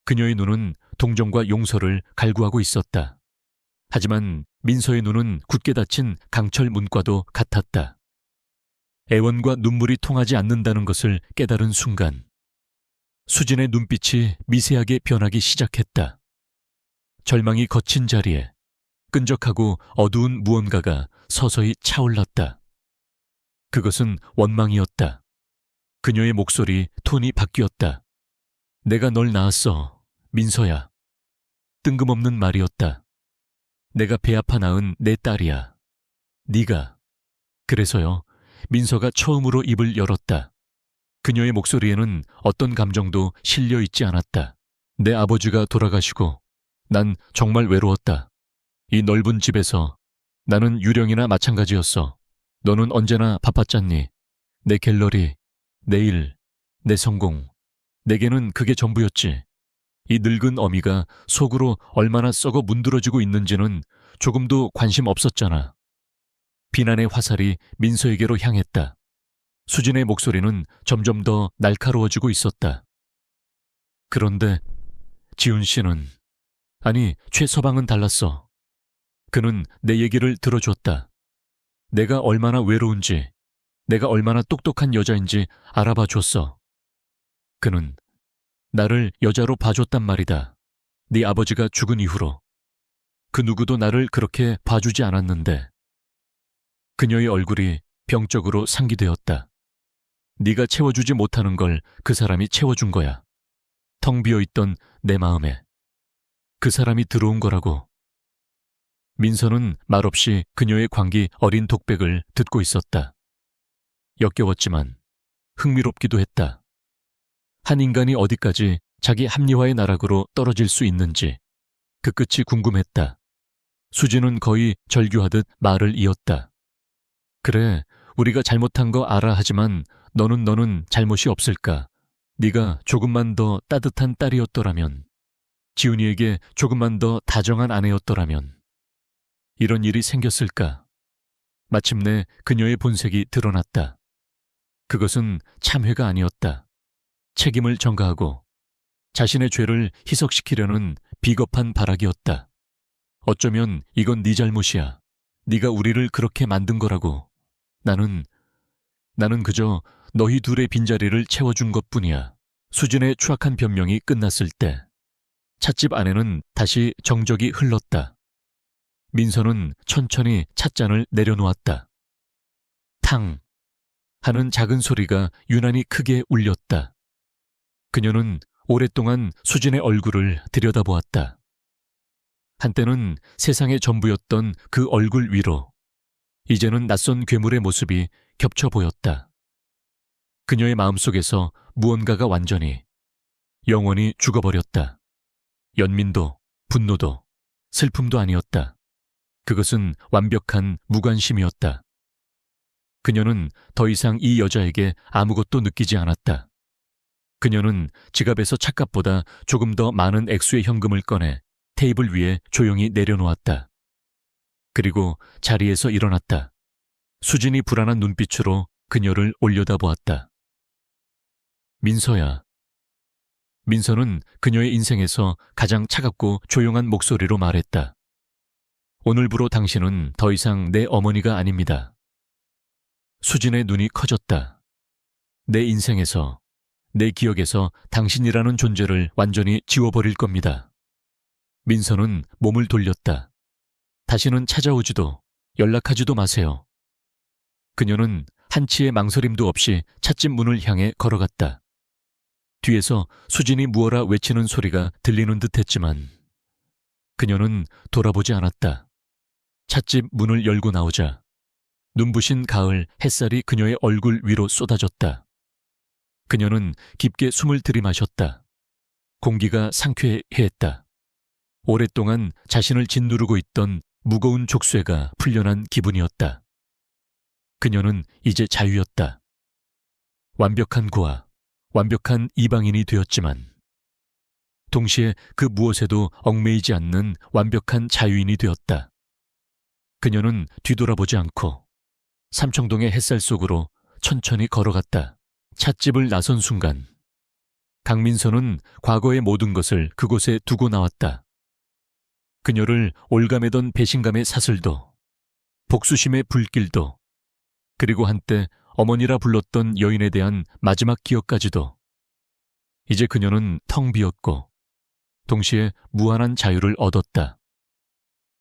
그녀의 눈은 동정과 용서를 갈구하고 있었다. 하지만 민서의 눈은 굳게 닫힌 강철 문과도 같았다. 애원과 눈물이 통하지 않는다는 것을 깨달은 순간 수진의 눈빛이 미세하게 변하기 시작했다. 절망이 거친 자리에 끈적하고 어두운 무언가가 서서히 차올랐다. 그것은 원망이었다. 그녀의 목소리 톤이 바뀌었다. 내가 널 낳았어, 민서야. 뜬금없는 말이었다. 내가 배 아파 낳은 내 딸이야. 네가. 그래서요. 민서가 처음으로 입을 열었다. 그녀의 목소리에는 어떤 감정도 실려 있지 않았다. 내 아버지가 돌아가시고 난 정말 외로웠다. 이 넓은 집에서 나는 유령이나 마찬가지였어. 너는 언제나 바빴잖니. 내 갤러리, 내 일, 내 성공. 내게는 그게 전부였지. 이 늙은 어미가 속으로 얼마나 썩어 문드러지고 있는지는 조금도 관심 없었잖아. 비난의 화살이 민서에게로 향했다. 수진의 목소리는 점점 더 날카로워지고 있었다. 그런데 지훈 씨는, 아니 최서방은 달랐어. 그는 내 얘기를 들어줬다. 내가 얼마나 외로운지, 내가 얼마나 똑똑한 여자인지 알아봐 줬어. 그는 나를 여자로 봐줬단 말이다. 네 아버지가 죽은 이후로. 그 누구도 나를 그렇게 봐주지 않았는데. 그녀의 얼굴이 병적으로 상기되었다. 네가 채워주지 못하는 걸 그 사람이 채워준 거야. 텅 비어있던 내 마음에 그 사람이 들어온 거라고. 민서는 말없이 그녀의 광기 어린 독백을 듣고 있었다. 역겨웠지만 흥미롭기도 했다. 한 인간이 어디까지 자기 합리화의 나락으로 떨어질 수 있는지 그 끝이 궁금했다. 수지는 거의 절규하듯 말을 이었다. 그래, 우리가 잘못한 거 알아. 하지만 너는 잘못이 없을까? 네가 조금만 더 따뜻한 딸이었더라면, 지훈이에게 조금만 더 다정한 아내였더라면 이런 일이 생겼을까? 마침내 그녀의 본색이 드러났다. 그것은 참회가 아니었다. 책임을 전가하고 자신의 죄를 희석시키려는 비겁한 발악이었다. 어쩌면 이건 네 잘못이야. 네가 우리를 그렇게 만든 거라고. 나는 그저 너희 둘의 빈자리를 채워준 것뿐이야. 수진의 추악한 변명이 끝났을 때 찻집 안에는 다시 정적이 흘렀다. 민서는 천천히 찻잔을 내려놓았다. 탕 하는 작은 소리가 유난히 크게 울렸다. 그녀는 오랫동안 수진의 얼굴을 들여다보았다. 한때는 세상의 전부였던 그 얼굴 위로 이제는 낯선 괴물의 모습이 겹쳐 보였다. 그녀의 마음속에서 무언가가 완전히, 영원히 죽어버렸다. 연민도, 분노도, 슬픔도 아니었다. 그것은 완벽한 무관심이었다. 그녀는 더 이상 이 여자에게 아무것도 느끼지 않았다. 그녀는 지갑에서 찻값보다 조금 더 많은 액수의 현금을 꺼내 테이블 위에 조용히 내려놓았다. 그리고 자리에서 일어났다. 수진이 불안한 눈빛으로 그녀를 올려다보았다. 민서야. 민서는 그녀의 인생에서 가장 차갑고 조용한 목소리로 말했다. 오늘부로 당신은 더 이상 내 어머니가 아닙니다. 수진의 눈이 커졌다. 내 인생에서, 내 기억에서 당신이라는 존재를 완전히 지워버릴 겁니다. 민서는 몸을 돌렸다. 다시는 찾아오지도 연락하지도 마세요. 그녀는 한치의 망설임도 없이 찻집 문을 향해 걸어갔다. 뒤에서 수진이 무어라 외치는 소리가 들리는 듯했지만 그녀는 돌아보지 않았다. 찻집 문을 열고 나오자 눈부신 가을 햇살이 그녀의 얼굴 위로 쏟아졌다. 그녀는 깊게 숨을 들이마셨다. 공기가 상쾌했다. 오랫동안 자신을 짓누르고 있던 무거운 족쇄가 풀려난 기분이었다. 그녀는 이제 자유였다. 완벽한 고아, 완벽한 이방인이 되었지만 동시에 그 무엇에도 얽매이지 않는 완벽한 자유인이 되었다. 그녀는 뒤돌아보지 않고 삼청동의 햇살 속으로 천천히 걸어갔다. 찻집을 나선 순간 강민서는 과거의 모든 것을 그곳에 두고 나왔다. 그녀를 올가매던 배신감의 사슬도, 복수심의 불길도, 그리고 한때 어머니라 불렀던 여인에 대한 마지막 기억까지도. 이제 그녀는 텅 비었고 동시에 무한한 자유를 얻었다.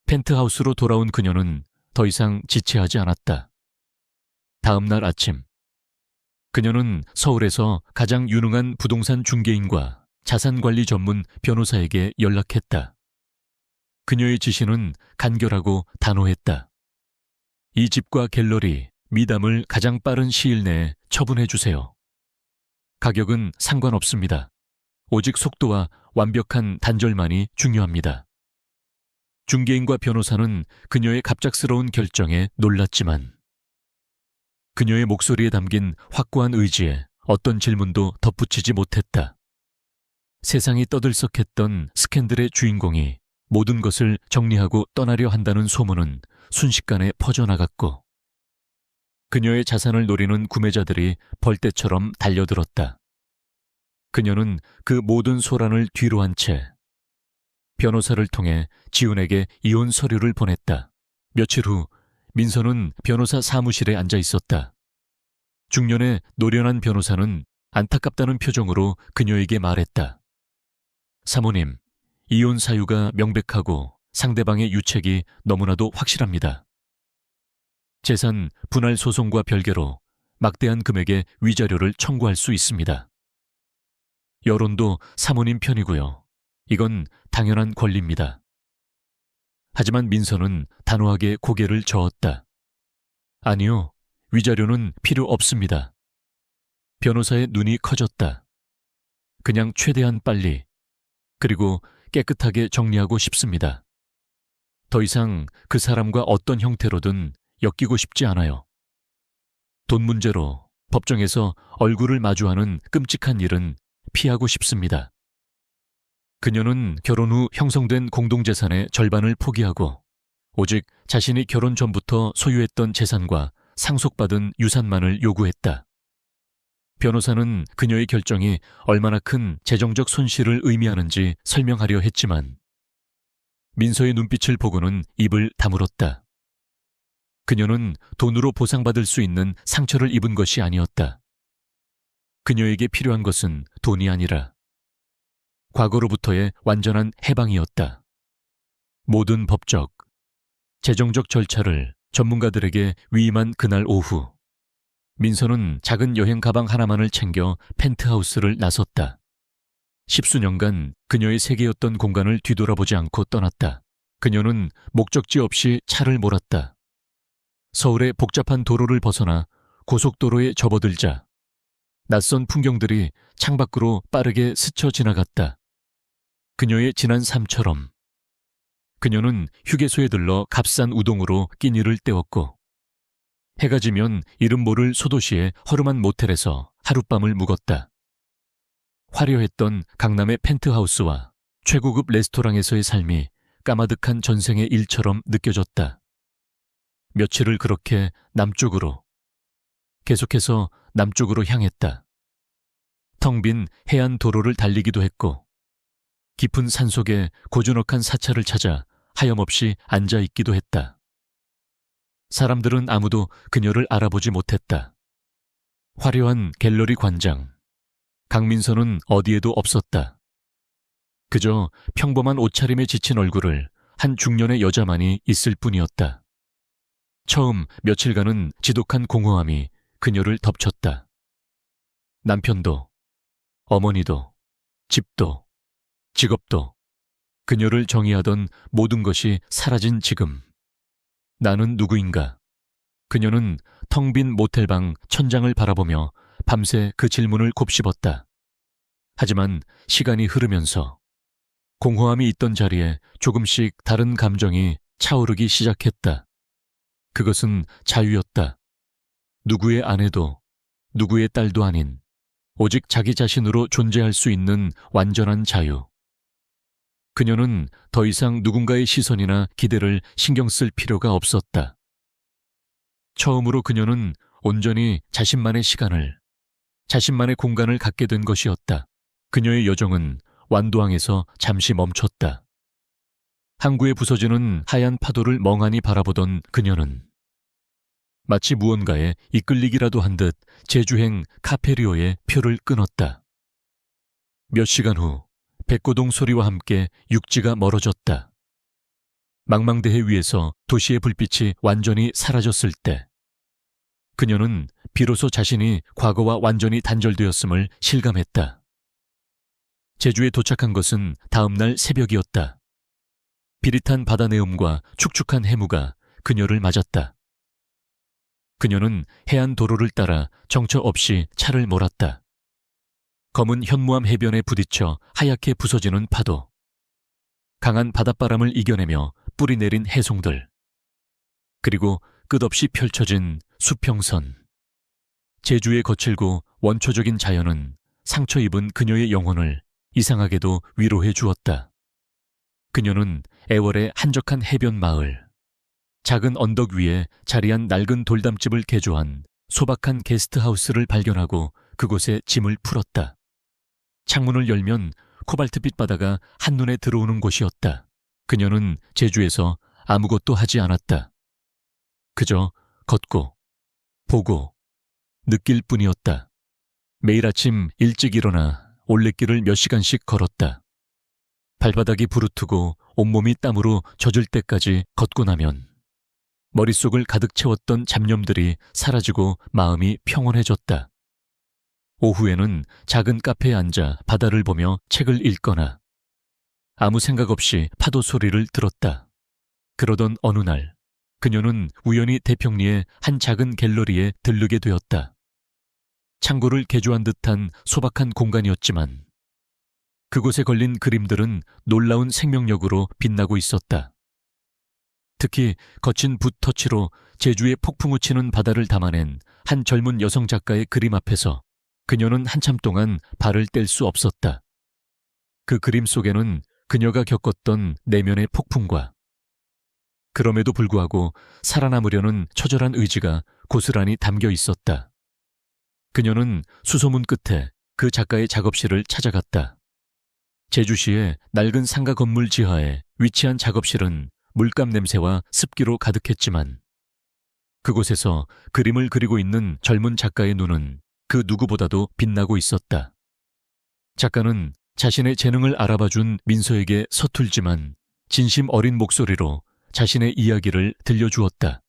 펜트하우스로 돌아온 그녀는 더 이상 지체하지 않았다. 다음 날 아침, 그녀는 서울에서 가장 유능한 부동산 중개인과 자산관리 전문 변호사에게 연락했다. 그녀의 지시는 간결하고 단호했다. 이 집과 갤러리, 미담을 가장 빠른 시일 내에 처분해 주세요. 가격은 상관없습니다. 오직 속도와 완벽한 단절만이 중요합니다. 중개인과 변호사는 그녀의 갑작스러운 결정에 놀랐지만 그녀의 목소리에 담긴 확고한 의지에 어떤 질문도 덧붙이지 못했다. 세상이 떠들썩했던 스캔들의 주인공이 모든 것을 정리하고 떠나려 한다는 소문은 순식간에 퍼져나갔고 그녀의 자산을 노리는 구매자들이 벌떼처럼 달려들었다. 그녀는 그 모든 소란을 뒤로 한 채 변호사를 통해 지훈에게 이혼 서류를 보냈다. 며칠 후 민서는 변호사 사무실에 앉아 있었다. 중년의 노련한 변호사는 안타깝다는 표정으로 그녀에게 말했다. 사모님, 이혼 사유가 명백하고 상대방의 유책이 너무나도 확실합니다. 재산 분할 소송과 별개로 막대한 금액의 위자료를 청구할 수 있습니다. 여론도 사모님 편이고요. 이건 당연한 권리입니다. 하지만 민서는 단호하게 고개를 저었다. 아니요, 위자료는 필요 없습니다. 변호사의 눈이 커졌다. 그냥 최대한 빨리, 그리고 깨끗하게 정리하고 싶습니다. 더 이상 그 사람과 어떤 형태로든 엮이고 싶지 않아요. 돈 문제로 법정에서 얼굴을 마주하는 끔찍한 일은 피하고 싶습니다. 그녀는 결혼 후 형성된 공동재산의 절반을 포기하고 오직 자신이 결혼 전부터 소유했던 재산과 상속받은 유산만을 요구했다. 변호사는 그녀의 결정이 얼마나 큰 재정적 손실을 의미하는지 설명하려 했지만 민서의 눈빛을 보고는 입을 다물었다. 그녀는 돈으로 보상받을 수 있는 상처를 입은 것이 아니었다. 그녀에게 필요한 것은 돈이 아니라 과거로부터의 완전한 해방이었다. 모든 법적, 재정적 절차를 전문가들에게 위임한 그날 오후, 민서는 작은 여행 가방 하나만을 챙겨 펜트하우스를 나섰다. 10수년간 그녀의 세계였던 공간을 뒤돌아보지 않고 떠났다. 그녀는 목적지 없이 차를 몰았다. 서울의 복잡한 도로를 벗어나 고속도로에 접어들자 낯선 풍경들이 창밖으로 빠르게 스쳐 지나갔다. 그녀의 지난 삶처럼 그녀는 휴게소에 들러 값싼 우동으로 끼니를 때웠고 해가 지면 이름 모를 소도시의 허름한 모텔에서 하룻밤을 묵었다. 화려했던 강남의 펜트하우스와 최고급 레스토랑에서의 삶이 까마득한 전생의 일처럼 느껴졌다. 며칠을 그렇게 남쪽으로, 계속해서 남쪽으로 향했다. 텅 빈 해안 도로를 달리기도 했고 깊은 산속에 고즈넉한 사찰을 찾아 하염없이 앉아있기도 했다. 사람들은 아무도 그녀를 알아보지 못했다. 화려한 갤러리 관장, 강민서는 어디에도 없었다. 그저 평범한 옷차림에 지친 얼굴을 한 중년의 여자만이 있을 뿐이었다. 처음 며칠간은 지독한 공허함이 그녀를 덮쳤다. 남편도, 어머니도, 집도, 직업도, 그녀를 정의하던 모든 것이 사라진 지금. 나는 누구인가? 그녀는 텅 빈 모텔방 천장을 바라보며 밤새 그 질문을 곱씹었다. 하지만 시간이 흐르면서 공허함이 있던 자리에 조금씩 다른 감정이 차오르기 시작했다. 그것은 자유였다. 누구의 아내도 누구의 딸도 아닌 오직 자기 자신으로 존재할 수 있는 완전한 자유. 그녀는 더 이상 누군가의 시선이나 기대를 신경 쓸 필요가 없었다. 처음으로 그녀는 온전히 자신만의 시간을, 자신만의 공간을 갖게 된 것이었다. 그녀의 여정은 완도항에서 잠시 멈췄다. 항구에 부서지는 하얀 파도를 멍하니 바라보던 그녀는 마치 무언가에 이끌리기라도 한 듯 제주행 카페리오의 표를 끊었다. 몇 시간 후 백고동 소리와 함께 육지가 멀어졌다. 망망대해 위에서 도시의 불빛이 완전히 사라졌을 때 그녀는 비로소 자신이 과거와 완전히 단절되었음을 실감했다. 제주에 도착한 것은 다음 날 새벽이었다. 비릿한 바다 내음과 축축한 해무가 그녀를 맞았다. 그녀는 해안 도로를 따라 정처 없이 차를 몰았다. 검은 현무암 해변에 부딪혀 하얗게 부서지는 파도, 강한 바닷바람을 이겨내며 뿌리내린 해송들, 그리고 끝없이 펼쳐진 수평선. 제주의 거칠고 원초적인 자연은 상처 입은 그녀의 영혼을 이상하게도 위로해 주었다. 그녀는 애월의 한적한 해변 마을, 작은 언덕 위에 자리한 낡은 돌담집을 개조한 소박한 게스트하우스를 발견하고 그곳에 짐을 풀었다. 창문을 열면 코발트빛 바다가 한눈에 들어오는 곳이었다. 그녀는 제주에서 아무것도 하지 않았다. 그저 걷고, 보고, 느낄 뿐이었다. 매일 아침 일찍 일어나 올레길을 몇 시간씩 걸었다. 발바닥이 부르트고 온몸이 땀으로 젖을 때까지 걷고 나면 머릿속을 가득 채웠던 잡념들이 사라지고 마음이 평온해졌다. 오후에는 작은 카페에 앉아 바다를 보며 책을 읽거나 아무 생각 없이 파도 소리를 들었다. 그러던 어느 날 그녀는 우연히 대평리의 한 작은 갤러리에 들르게 되었다. 창고를 개조한 듯한 소박한 공간이었지만 그곳에 걸린 그림들은 놀라운 생명력으로 빛나고 있었다. 특히 거친 붓터치로 제주의 폭풍우 치는 바다를 담아낸 한 젊은 여성 작가의 그림 앞에서 그녀는 한참 동안 발을 뗄 수 없었다. 그 그림 속에는 그녀가 겪었던 내면의 폭풍과 그럼에도 불구하고 살아남으려는 처절한 의지가 고스란히 담겨 있었다. 그녀는 수소문 끝에 그 작가의 작업실을 찾아갔다. 제주시의 낡은 상가 건물 지하에 위치한 작업실은 물감 냄새와 습기로 가득했지만 그곳에서 그림을 그리고 있는 젊은 작가의 눈은 그 누구보다도 빛나고 있었다. 작가는 자신의 재능을 알아봐준 민서에게 서툴지만 진심 어린 목소리로 자신의 이야기를 들려주었다.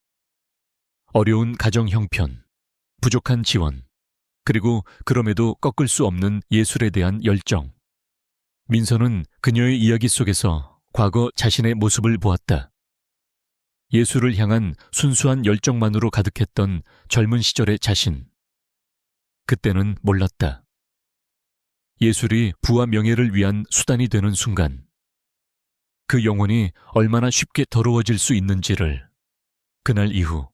어려운 가정 형편, 부족한 지원, 그리고 그럼에도 꺾을 수 없는 예술에 대한 열정. 민서는 그녀의 이야기 속에서 과거 자신의 모습을 보았다. 예술을 향한 순수한 열정만으로 가득했던 젊은 시절의 자신. 그때는 몰랐다. 예술이 부와 명예를 위한 수단이 되는 순간 그 영혼이 얼마나 쉽게 더러워질 수 있는지를. 그날 이후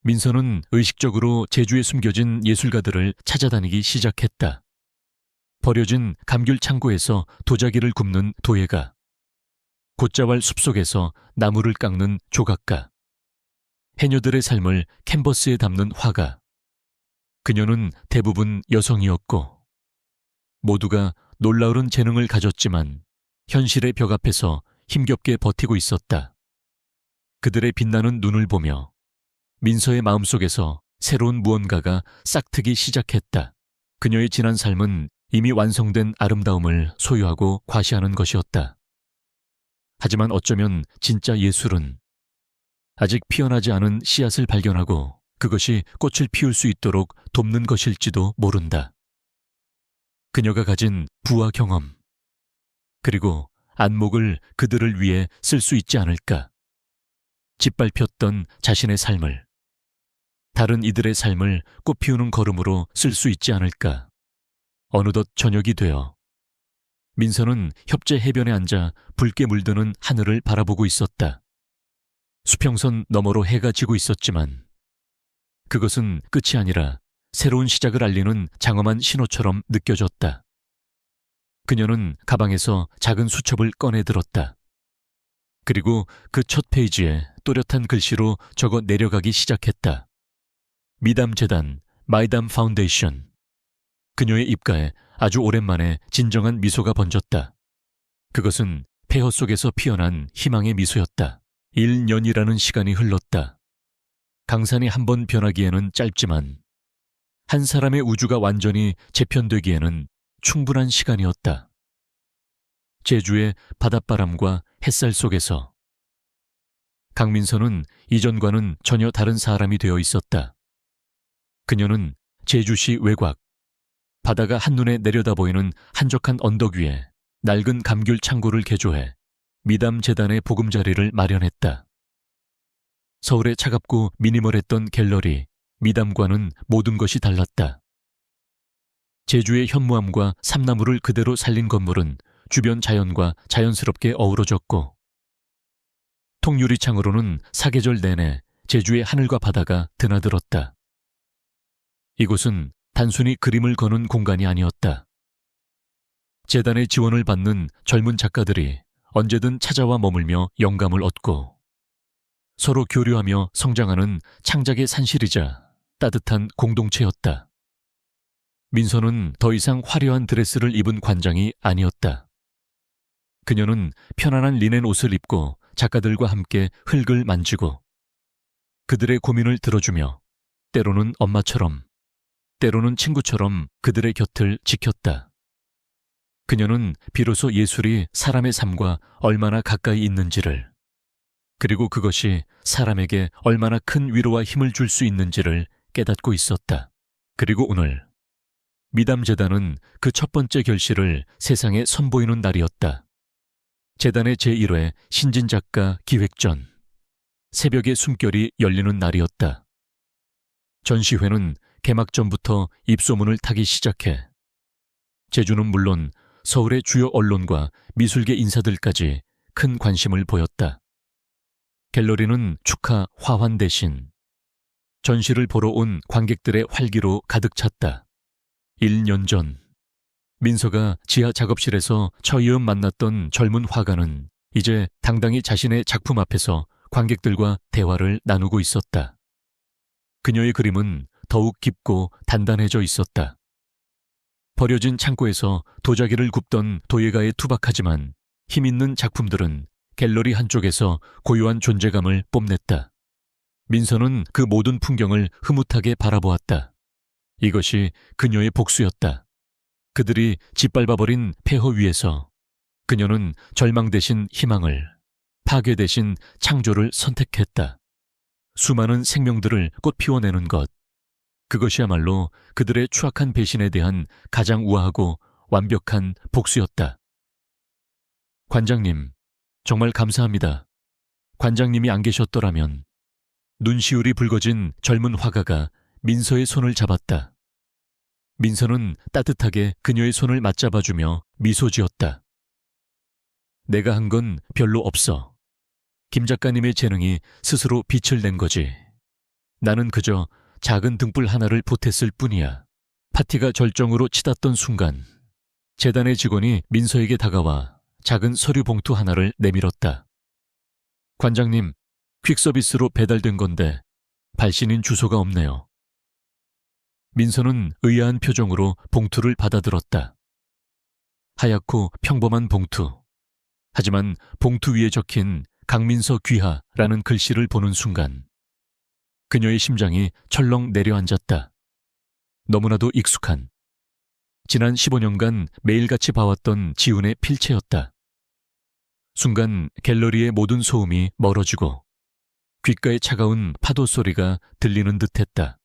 민서는 의식적으로 제주에 숨겨진 예술가들을 찾아다니기 시작했다. 버려진 감귤 창고에서 도자기를 굽는 도예가, 곶자왈 숲속에서 나무를 깎는 조각가, 해녀들의 삶을 캔버스에 담는 화가. 그녀는 대부분 여성이었고 모두가 놀라운 재능을 가졌지만 현실의 벽 앞에서 힘겹게 버티고 있었다. 그들의 빛나는 눈을 보며 민서의 마음속에서 새로운 무언가가 싹트기 시작했다. 그녀의 지난 삶은 이미 완성된 아름다움을 소유하고 과시하는 것이었다. 하지만 어쩌면 진짜 예술은 아직 피어나지 않은 씨앗을 발견하고 그것이 꽃을 피울 수 있도록 돕는 것일지도 모른다. 그녀가 가진 부와 경험, 그리고 안목을 그들을 위해 쓸 수 있지 않을까. 짓밟혔던 자신의 삶을, 다른 이들의 삶을 꽃피우는 걸음으로 쓸 수 있지 않을까. 어느덧 저녁이 되어 민서는 협재 해변에 앉아 붉게 물드는 하늘을 바라보고 있었다. 수평선 너머로 해가 지고 있었지만 그것은 끝이 아니라 새로운 시작을 알리는 장엄한 신호처럼 느껴졌다. 그녀는 가방에서 작은 수첩을 꺼내 들었다. 그리고 그 첫 페이지에 또렷한 글씨로 적어 내려가기 시작했다. 미담 재단, 마이담 파운데이션. 그녀의 입가에 아주 오랜만에 진정한 미소가 번졌다. 그것은 폐허 속에서 피어난 희망의 미소였다. 1년이라는 시간이 흘렀다. 강산이 한 번 변하기에는 짧지만 한 사람의 우주가 완전히 재편되기에는 충분한 시간이었다. 제주의 바닷바람과 햇살 속에서 강민서는 이전과는 전혀 다른 사람이 되어 있었다. 그녀는 제주시 외곽, 바다가 한눈에 내려다 보이는 한적한 언덕 위에 낡은 감귤 창고를 개조해 미담 재단의 보금자리를 마련했다. 서울의 차갑고 미니멀했던 갤러리 미담과는 모든 것이 달랐다. 제주의 현무암과 삼나무를 그대로 살린 건물은 주변 자연과 자연스럽게 어우러졌고 통유리창으로는 사계절 내내 제주의 하늘과 바다가 드나들었다. 이곳은 단순히 그림을 거는 공간이 아니었다. 재단의 지원을 받는 젊은 작가들이 언제든 찾아와 머물며 영감을 얻고 서로 교류하며 성장하는 창작의 산실이자 따뜻한 공동체였다. 민서는 더 이상 화려한 드레스를 입은 관장이 아니었다. 그녀는 편안한 리넨 옷을 입고 작가들과 함께 흙을 만지고 그들의 고민을 들어주며 때로는 엄마처럼 때로는 친구처럼 그들의 곁을 지켰다. 그녀는 비로소 예술이 사람의 삶과 얼마나 가까이 있는지를, 그리고 그것이 사람에게 얼마나 큰 위로와 힘을 줄 수 있는지를 깨닫고 있었다. 그리고 오늘 미담 재단은 그 첫 번째 결실을 세상에 선보이는 날이었다. 재단의 제1회 신진작가 기획전. 새벽의 숨결이 열리는 날이었다. 전시회는 개막 전부터 입소문을 타기 시작해 제주는 물론 서울의 주요 언론과 미술계 인사들까지 큰 관심을 보였다. 갤러리는 축하 화환 대신 전시를 보러 온 관객들의 활기로 가득 찼다. 1년 전 민서가 지하 작업실에서 처이음 만났던 젊은 화가는 이제 당당히 자신의 작품 앞에서 관객들과 대화를 나누고 있었다. 그녀의 그림은 더욱 깊고 단단해져 있었다. 버려진 창고에서 도자기를 굽던 도예가에 투박하지만 힘있는 작품들은 갤러리 한쪽에서 고요한 존재감을 뽐냈다. 민서는 그 모든 풍경을 흐뭇하게 바라보았다. 이것이 그녀의 복수였다. 그들이 짓밟아버린 폐허 위에서 그녀는 절망 대신 희망을, 파괴 대신 창조를 선택했다. 수많은 생명들을 꽃 피워내는 것. 그것이야말로 그들의 추악한 배신에 대한 가장 우아하고 완벽한 복수였다. 관장님, 정말 감사합니다. 관장님이 안 계셨더라면. 눈시울이 붉어진 젊은 화가가 민서의 손을 잡았다. 민서는 따뜻하게 그녀의 손을 맞잡아주며 미소 지었다. 내가 한 건 별로 없어. 김 작가님의 재능이 스스로 빛을 낸 거지. 나는 그저 작은 등불 하나를 보탰을 뿐이야. 파티가 절정으로 치닫던 순간 재단의 직원이 민서에게 다가와 작은 서류 봉투 하나를 내밀었다. 관장님, 퀵서비스로 배달된 건데 발신인 주소가 없네요. 민서는 의아한 표정으로 봉투를 받아들었다. 하얗고 평범한 봉투. 하지만 봉투 위에 적힌 강민서 귀하라는 글씨를 보는 순간 그녀의 심장이 철렁 내려앉았다. 너무나도 익숙한, 지난 15년간 매일같이 봐왔던 지훈의 필체였다. 순간 갤러리의 모든 소음이 멀어지고 귓가에 차가운 파도 소리가 들리는 듯했다.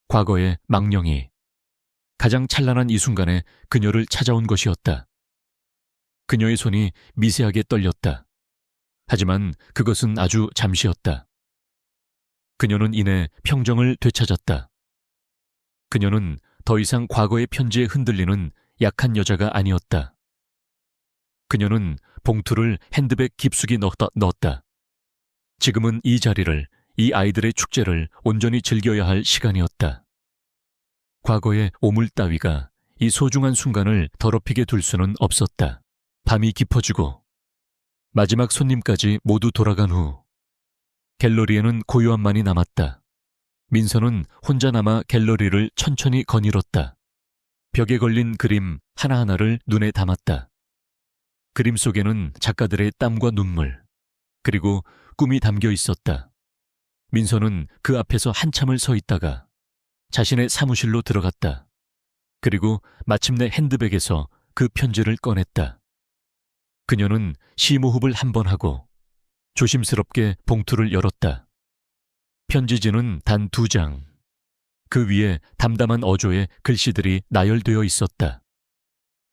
과거의 망령이 가장 찬란한 이 순간에 그녀를 찾아온 것이었다. 그녀의 손이 미세하게 떨렸다. 하지만 그것은 아주 잠시였다. 그녀는 이내 평정을 되찾았다. 그녀는 더 이상 과거의 편지에 흔들리는 약한 여자가 아니었다. 그녀는 봉투를 핸드백 깊숙이 넣었다. 지금은 이 자리를, 이 아이들의 축제를 온전히 즐겨야 할 시간이었다. 과거의 오물 따위가 이 소중한 순간을 더럽히게 둘 수는 없었다. 밤이 깊어지고 마지막 손님까지 모두 돌아간 후 갤러리에는 고요함만이 남았다. 민서는 혼자 남아 갤러리를 천천히 거닐었다. 벽에 걸린 그림 하나하나를 눈에 담았다. 그림 속에는 작가들의 땀과 눈물, 그리고 꿈이 담겨 있었다. 민서는 그 앞에서 한참을 서 있다가 자신의 사무실로 들어갔다. 그리고 마침내 핸드백에서 그 편지를 꺼냈다. 그녀는 심호흡을 한 번 하고 조심스럽게 봉투를 열었다. 편지지는 단 2장. 그 위에 담담한 어조의 글씨들이 나열되어 있었다.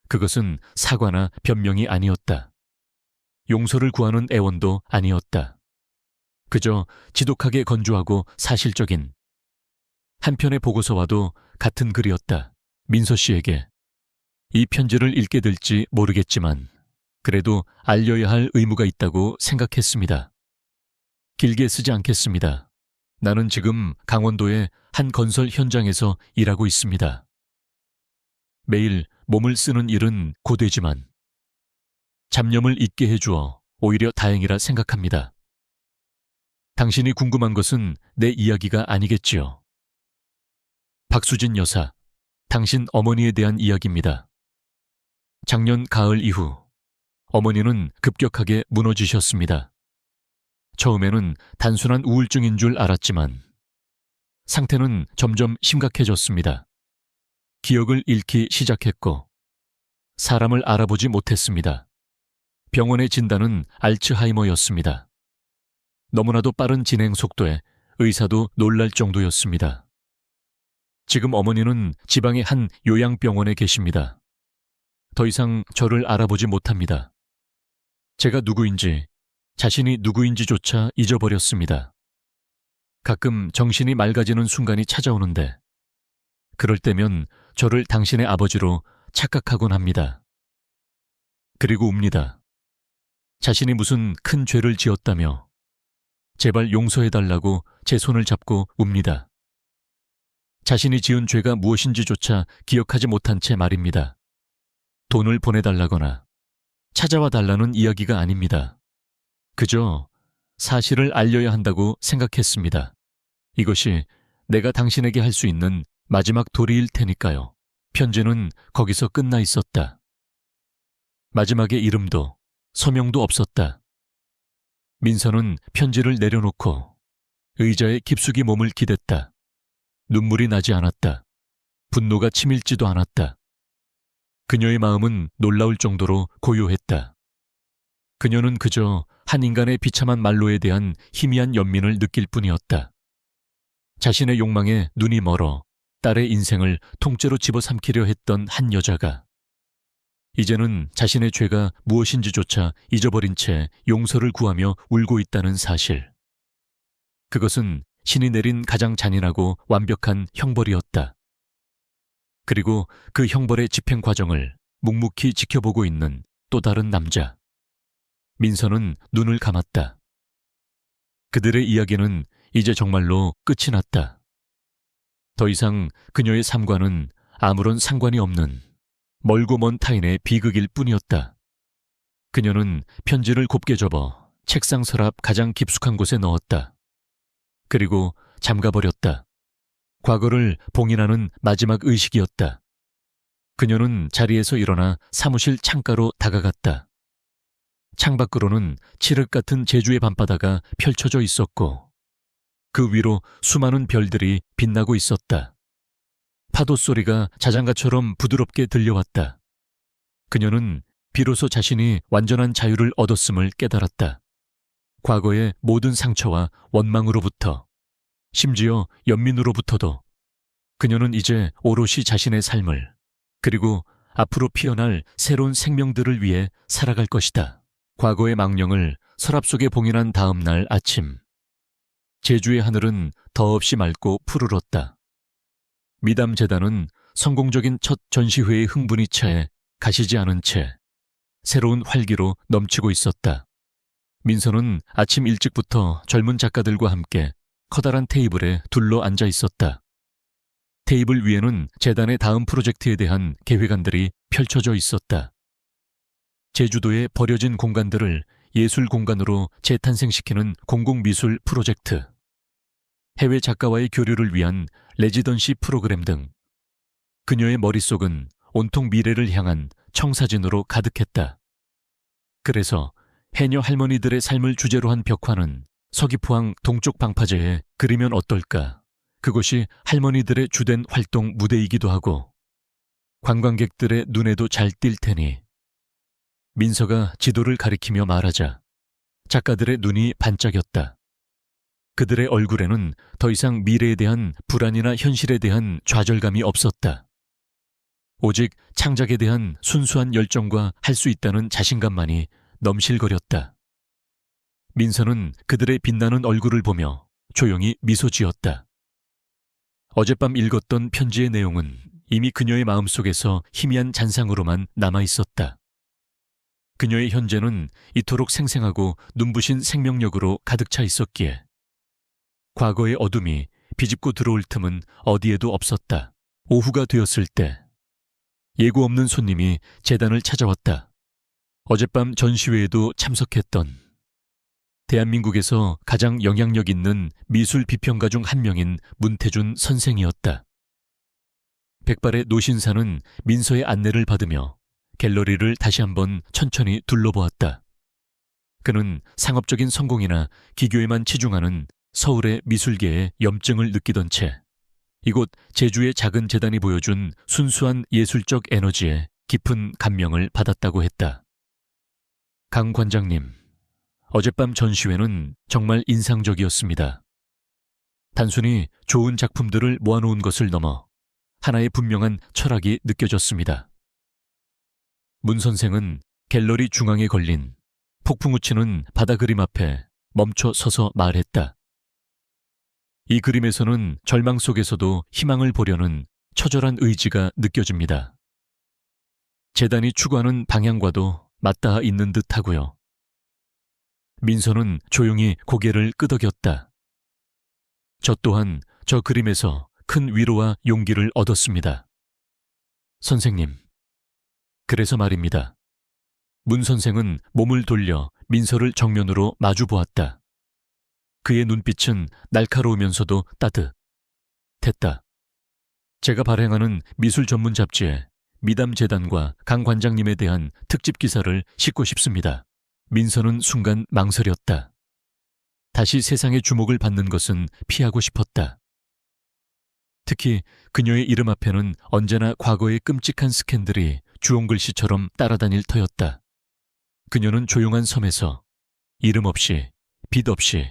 그것은 사과나 변명이 아니었다. 용서를 구하는 애원도 아니었다. 그저 지독하게 건조하고 사실적인 한편의 보고서와도 같은 글이었다. 민서 씨에게. 이 편지를 읽게 될지 모르겠지만 그래도 알려야 할 의무가 있다고 생각했습니다. 길게 쓰지 않겠습니다. 나는 지금 강원도의 한 건설 현장에서 일하고 있습니다. 매일 몸을 쓰는 일은 고되지만 잡념을 잊게 해주어 오히려 다행이라 생각합니다. 당신이 궁금한 것은 내 이야기가 아니겠지요. 박수진 여사, 당신 어머니에 대한 이야기입니다. 작년 가을 이후 어머니는 급격하게 무너지셨습니다. 처음에는 단순한 우울증인 줄 알았지만 상태는 점점 심각해졌습니다. 기억을 잃기 시작했고 사람을 알아보지 못했습니다. 병원의 진단은 알츠하이머였습니다. 너무나도 빠른 진행 속도에 의사도 놀랄 정도였습니다. 지금 어머니는 지방의 한 요양병원에 계십니다. 더 이상 저를 알아보지 못합니다. 제가 누구인지, 자신이 누구인지조차 잊어버렸습니다. 가끔 정신이 맑아지는 순간이 찾아오는데 그럴 때면 저를 당신의 아버지로 착각하곤 합니다. 그리고 웁니다. 자신이 무슨 큰 죄를 지었다며 제발 용서해달라고 제 손을 잡고 웁니다. 자신이 지은 죄가 무엇인지조차 기억하지 못한 채 말입니다. 돈을 보내달라거나 찾아와 달라는 이야기가 아닙니다. 그저 사실을 알려야 한다고 생각했습니다. 이것이 내가 당신에게 할 수 있는 마지막 도리일 테니까요. 편지는 거기서 끝나 있었다. 마지막에 이름도 서명도 없었다. 민서는 편지를 내려놓고 의자에 깊숙이 몸을 기댔다. 눈물이 나지 않았다. 분노가 치밀지도 않았다. 그녀의 마음은 놀라울 정도로 고요했다. 그녀는 그저 한 인간의 비참한 말로에 대한 희미한 연민을 느낄 뿐이었다. 자신의 욕망에 눈이 멀어 딸의 인생을 통째로 집어삼키려 했던 한 여자가 이제는 자신의 죄가 무엇인지조차 잊어버린 채 용서를 구하며 울고 있다는 사실. 그것은 신이 내린 가장 잔인하고 완벽한 형벌이었다. 그리고 그 형벌의 집행 과정을 묵묵히 지켜보고 있는 또 다른 남자. 민서는 눈을 감았다. 그들의 이야기는 이제 정말로 끝이 났다. 더 이상 그녀의 삶과는 아무런 상관이 없는 멀고 먼 타인의 비극일 뿐이었다. 그녀는 편지를 곱게 접어 책상 서랍 가장 깊숙한 곳에 넣었다. 그리고 잠가버렸다. 과거를 봉인하는 마지막 의식이었다. 그녀는 자리에서 일어나 사무실 창가로 다가갔다. 창밖으로는 칠흑 같은 제주의 밤바다가 펼쳐져 있었고 그 위로 수많은 별들이 빛나고 있었다. 파도 소리가 자장가처럼 부드럽게 들려왔다. 그녀는 비로소 자신이 완전한 자유를 얻었음을 깨달았다. 과거의 모든 상처와 원망으로부터, 심지어 연민으로부터도 그녀는 이제 오롯이 자신의 삶을, 그리고 앞으로 피어날 새로운 생명들을 위해 살아갈 것이다. 과거의 망령을 서랍 속에 봉인한 다음 날 아침, 제주의 하늘은 더없이 맑고 푸르렀다. 미담 재단은 성공적인 첫 전시회의 흥분이 차에 가시지 않은 채 새로운 활기로 넘치고 있었다. 민서는 아침 일찍부터 젊은 작가들과 함께 커다란 테이블에 둘러 앉아 있었다. 테이블 위에는 재단의 다음 프로젝트에 대한 계획안들이 펼쳐져 있었다. 제주도의 버려진 공간들을 예술 공간으로 재탄생시키는 공공미술 프로젝트, 해외 작가와의 교류를 위한 레지던시 프로그램 등 그녀의 머릿속은 온통 미래를 향한 청사진으로 가득했다. 그래서 해녀 할머니들의 삶을 주제로 한 벽화는 서귀포항 동쪽 방파제에 그리면 어떨까? 그것이 할머니들의 주된 활동 무대이기도 하고 관광객들의 눈에도 잘 띌 테니. 민서가 지도를 가리키며 말하자 작가들의 눈이 반짝였다. 그들의 얼굴에는 더 이상 미래에 대한 불안이나 현실에 대한 좌절감이 없었다. 오직 창작에 대한 순수한 열정과 할 수 있다는 자신감만이 넘실거렸다. 민서는 그들의 빛나는 얼굴을 보며 조용히 미소 지었다. 어젯밤 읽었던 편지의 내용은 이미 그녀의 마음속에서 희미한 잔상으로만 남아있었다. 그녀의 현재는 이토록 생생하고 눈부신 생명력으로 가득 차 있었기에 과거의 어둠이 비집고 들어올 틈은 어디에도 없었다. 오후가 되었을 때 예고 없는 손님이 재단을 찾아왔다. 어젯밤 전시회에도 참석했던 대한민국에서 가장 영향력 있는 미술 비평가 중 한 명인 문태준 선생이었다. 백발의 노신사는 민서의 안내를 받으며 갤러리를 다시 한번 천천히 둘러보았다. 그는 상업적인 성공이나 기교에만 치중하는 서울의 미술계에 염증을 느끼던 채 이곳 제주의 작은 재단이 보여준 순수한 예술적 에너지에 깊은 감명을 받았다고 했다. 강 관장님, 어젯밤 전시회는 정말 인상적이었습니다. 단순히 좋은 작품들을 모아놓은 것을 넘어 하나의 분명한 철학이 느껴졌습니다. 문 선생은 갤러리 중앙에 걸린 폭풍우 치는 바다 그림 앞에 멈춰 서서 말했다. 이 그림에서는 절망 속에서도 희망을 보려는 처절한 의지가 느껴집니다. 재단이 추구하는 방향과도 맞닿아 있는 듯하고요. 민서는 조용히 고개를 끄덕였다. 저 또한 저 그림에서 큰 위로와 용기를 얻었습니다. 선생님, 그래서 말입니다. 문 선생은 몸을 돌려 민서를 정면으로 마주 보았다. 그의 눈빛은 날카로우면서도 따뜻했다. 제가 발행하는 미술 전문 잡지에 미담 재단과 강 관장님에 대한 특집 기사를 싣고 싶습니다. 민서는 순간 망설였다. 다시 세상의 주목을 받는 것은 피하고 싶었다. 특히 그녀의 이름 앞에는 언제나 과거의 끔찍한 스캔들이 주홍글씨처럼 따라다닐 터였다. 그녀는 조용한 섬에서 이름 없이, 빛 없이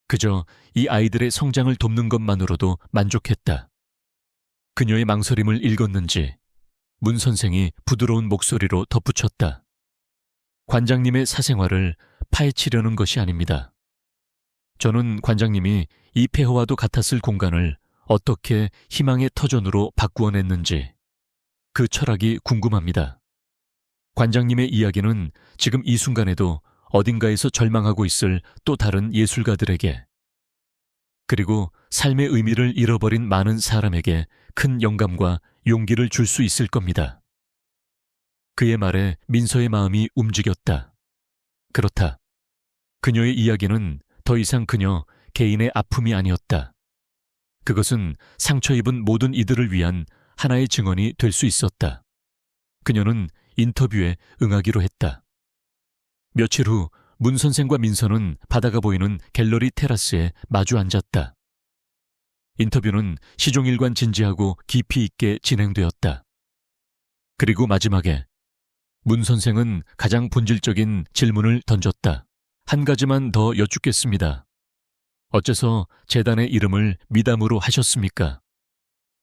그저 이 아이들의 성장을 돕는 것만으로도 만족했다. 그녀의 망설임을 읽었는지 문 선생이 부드러운 목소리로 덧붙였다. 관장님의 사생활을 파헤치려는 것이 아닙니다. 저는 관장님이 이 폐허와도 같았을 공간을 어떻게 희망의 터전으로 바꾸어냈는지 그 철학이 궁금합니다. 관장님의 이야기는 지금 이 순간에도 어딘가에서 절망하고 있을 또 다른 예술가들에게 그리고 삶의 의미를 잃어버린 많은 사람에게 큰 영감과 용기를 줄 수 있을 겁니다. 그의 말에 민서의 마음이 움직였다. 그렇다. 그녀의 이야기는 더 이상 그녀 개인의 아픔이 아니었다. 그것은 상처 입은 모든 이들을 위한 하나의 증언이 될 수 있었다. 그녀는 인터뷰에 응하기로 했다. 며칠 후 문 선생과 민서는 바다가 보이는 갤러리 테라스에 마주 앉았다. 인터뷰는 시종일관 진지하고 깊이 있게 진행되었다. 그리고 마지막에 문 선생은 가장 본질적인 질문을 던졌다. 한 가지만 더 여쭙겠습니다. 어째서 재단의 이름을 미담으로 하셨습니까?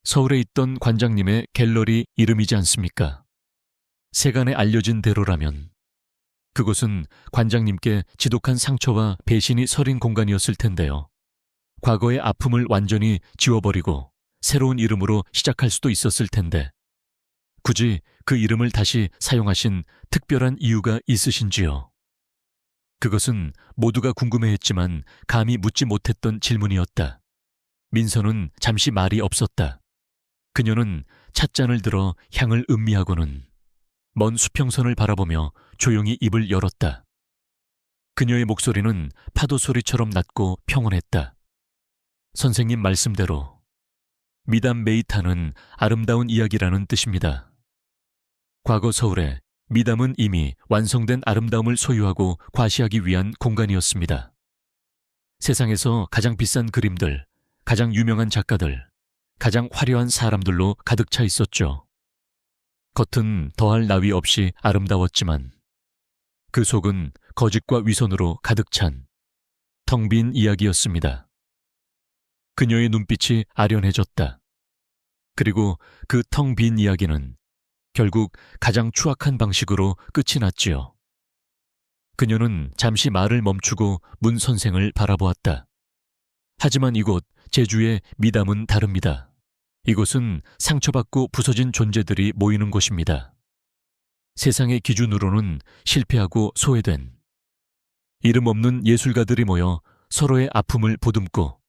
서울에 있던 관장님의 갤러리 이름이지 않습니까? 세간에 알려진 대로라면 그곳은 관장님께 지독한 상처와 배신이 서린 공간이었을 텐데요. 과거의 아픔을 완전히 지워버리고 새로운 이름으로 시작할 수도 있었을 텐데 굳이 그 이름을 다시 사용하신 특별한 이유가 있으신지요? 그것은 모두가 궁금해했지만 감히 묻지 못했던 질문이었다. 민서는 잠시 말이 없었다. 그녀는 찻잔을 들어 향을 음미하고는 먼 수평선을 바라보며 조용히 입을 열었다. 그녀의 목소리는 파도 소리처럼 낮고 평온했다. 선생님 말씀대로 미담 메이타는 아름다운 이야기라는 뜻입니다. 과거 서울에 미담은 이미 완성된 아름다움을 소유하고 과시하기 위한 공간이었습니다. 세상에서 가장 비싼 그림들, 가장 유명한 작가들, 가장 화려한 사람들로 가득 차 있었죠. 겉은 더할 나위 없이 아름다웠지만 그 속은 거짓과 위선으로 가득 찬 텅 빈 이야기였습니다. 그녀의 눈빛이 아련해졌다. 그리고 그 텅 빈 이야기는 결국 가장 추악한 방식으로 끝이 났지요. 그녀는 잠시 말을 멈추고 문 선생을 바라보았다. 하지만 이곳 제주의 미담은 다릅니다. 이곳은 상처받고 부서진 존재들이 모이는 곳입니다. 세상의 기준으로는 실패하고 소외된 이름 없는 예술가들이 모여 서로의 아픔을 보듬고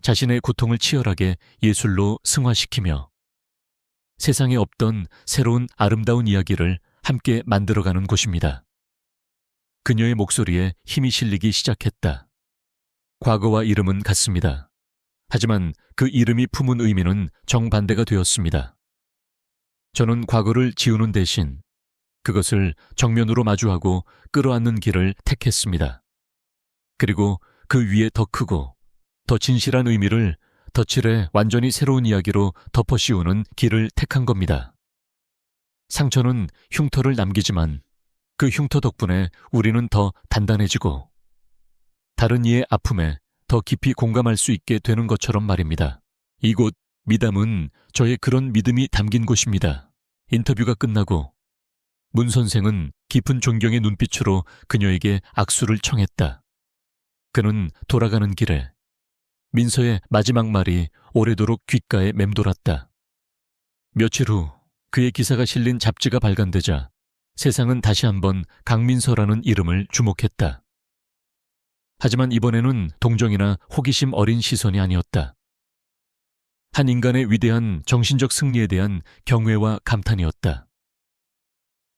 자신의 고통을 치열하게 예술로 승화시키며 세상에 없던 새로운 아름다운 이야기를 함께 만들어가는 곳입니다. 그녀의 목소리에 힘이 실리기 시작했다. 과거와 이름은 같습니다. 하지만 그 이름이 품은 의미는 정반대가 되었습니다. 저는 과거를 지우는 대신 그것을 정면으로 마주하고 끌어안는 길을 택했습니다. 그리고 그 위에 더 크고 더 진실한 의미를 덧칠해 완전히 새로운 이야기로 덮어씌우는 길을 택한 겁니다. 상처는 흉터를 남기지만 그 흉터 덕분에 우리는 더 단단해지고 다른 이의 아픔에 더 깊이 공감할 수 있게 되는 것처럼 말입니다. 이곳 미담은 저의 그런 믿음이 담긴 곳입니다. 인터뷰가 끝나고 문 선생은 깊은 존경의 눈빛으로 그녀에게 악수를 청했다. 그는 돌아가는 길에 민서의 마지막 말이 오래도록 귓가에 맴돌았다. 며칠 후 그의 기사가 실린 잡지가 발간되자 세상은 다시 한번 강민서라는 이름을 주목했다. 하지만 이번에는 동정이나 호기심 어린 시선이 아니었다. 한 인간의 위대한 정신적 승리에 대한 경외와 감탄이었다.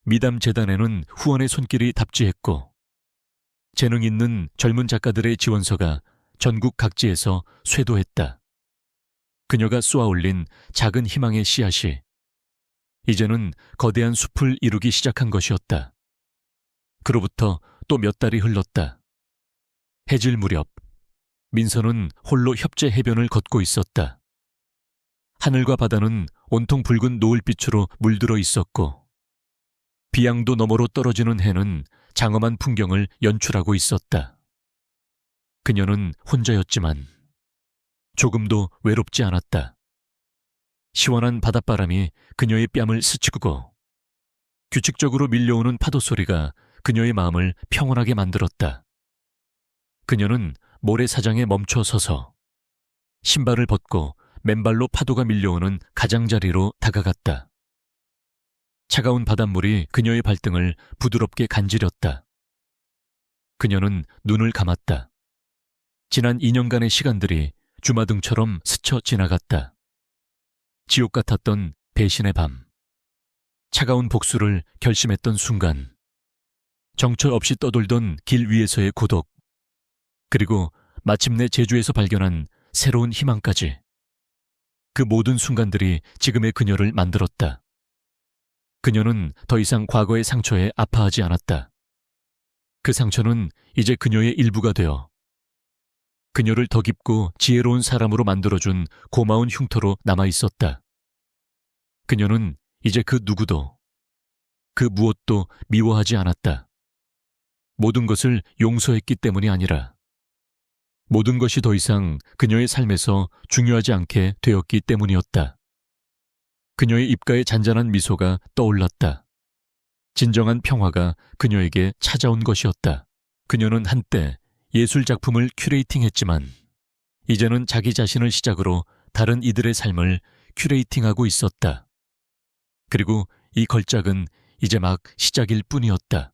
미담 재단에는 후원의 손길이 답지했고 재능 있는 젊은 작가들의 지원서가 전국 각지에서 쇄도했다. 그녀가 쏘아올린 작은 희망의 씨앗이 이제는 거대한 숲을 이루기 시작한 것이었다. 그로부터 또 몇 달이 흘렀다. 해질 무렵 민서는 홀로 협재 해변을 걷고 있었다. 하늘과 바다는 온통 붉은 노을빛으로 물들어 있었고 비양도 너머로 떨어지는 해는 장엄한 풍경을 연출하고 있었다. 그녀는 혼자였지만 조금도 외롭지 않았다. 시원한 바닷바람이 그녀의 뺨을 스치고 규칙적으로 밀려오는 파도 소리가 그녀의 마음을 평온하게 만들었다. 그녀는 모래사장에 멈춰 서서 신발을 벗고 맨발로 파도가 밀려오는 가장자리로 다가갔다. 차가운 바닷물이 그녀의 발등을 부드럽게 간지렸다. 그녀는 눈을 감았다. 지난 2년간의 시간들이 주마등처럼 스쳐 지나갔다. 지옥 같았던 배신의 밤, 차가운 복수를 결심했던 순간, 정처 없이 떠돌던 길 위에서의 고독, 그리고 마침내 제주에서 발견한 새로운 희망까지. 그 모든 순간들이 지금의 그녀를 만들었다. 그녀는 더 이상 과거의 상처에 아파하지 않았다. 그 상처는 이제 그녀의 일부가 되어 그녀를 더 깊고 지혜로운 사람으로 만들어준 고마운 흉터로 남아있었다. 그녀는 이제 그 누구도, 그 무엇도 미워하지 않았다. 모든 것을 용서했기 때문이 아니라 모든 것이 더 이상 그녀의 삶에서 중요하지 않게 되었기 때문이었다. 그녀의 입가에 잔잔한 미소가 떠올랐다. 진정한 평화가 그녀에게 찾아온 것이었다. 그녀는 한때 예술 작품을 큐레이팅했지만 이제는 자기 자신을 시작으로 다른 이들의 삶을 큐레이팅하고 있었다. 그리고 이 걸작은 이제 막 시작일 뿐이었다.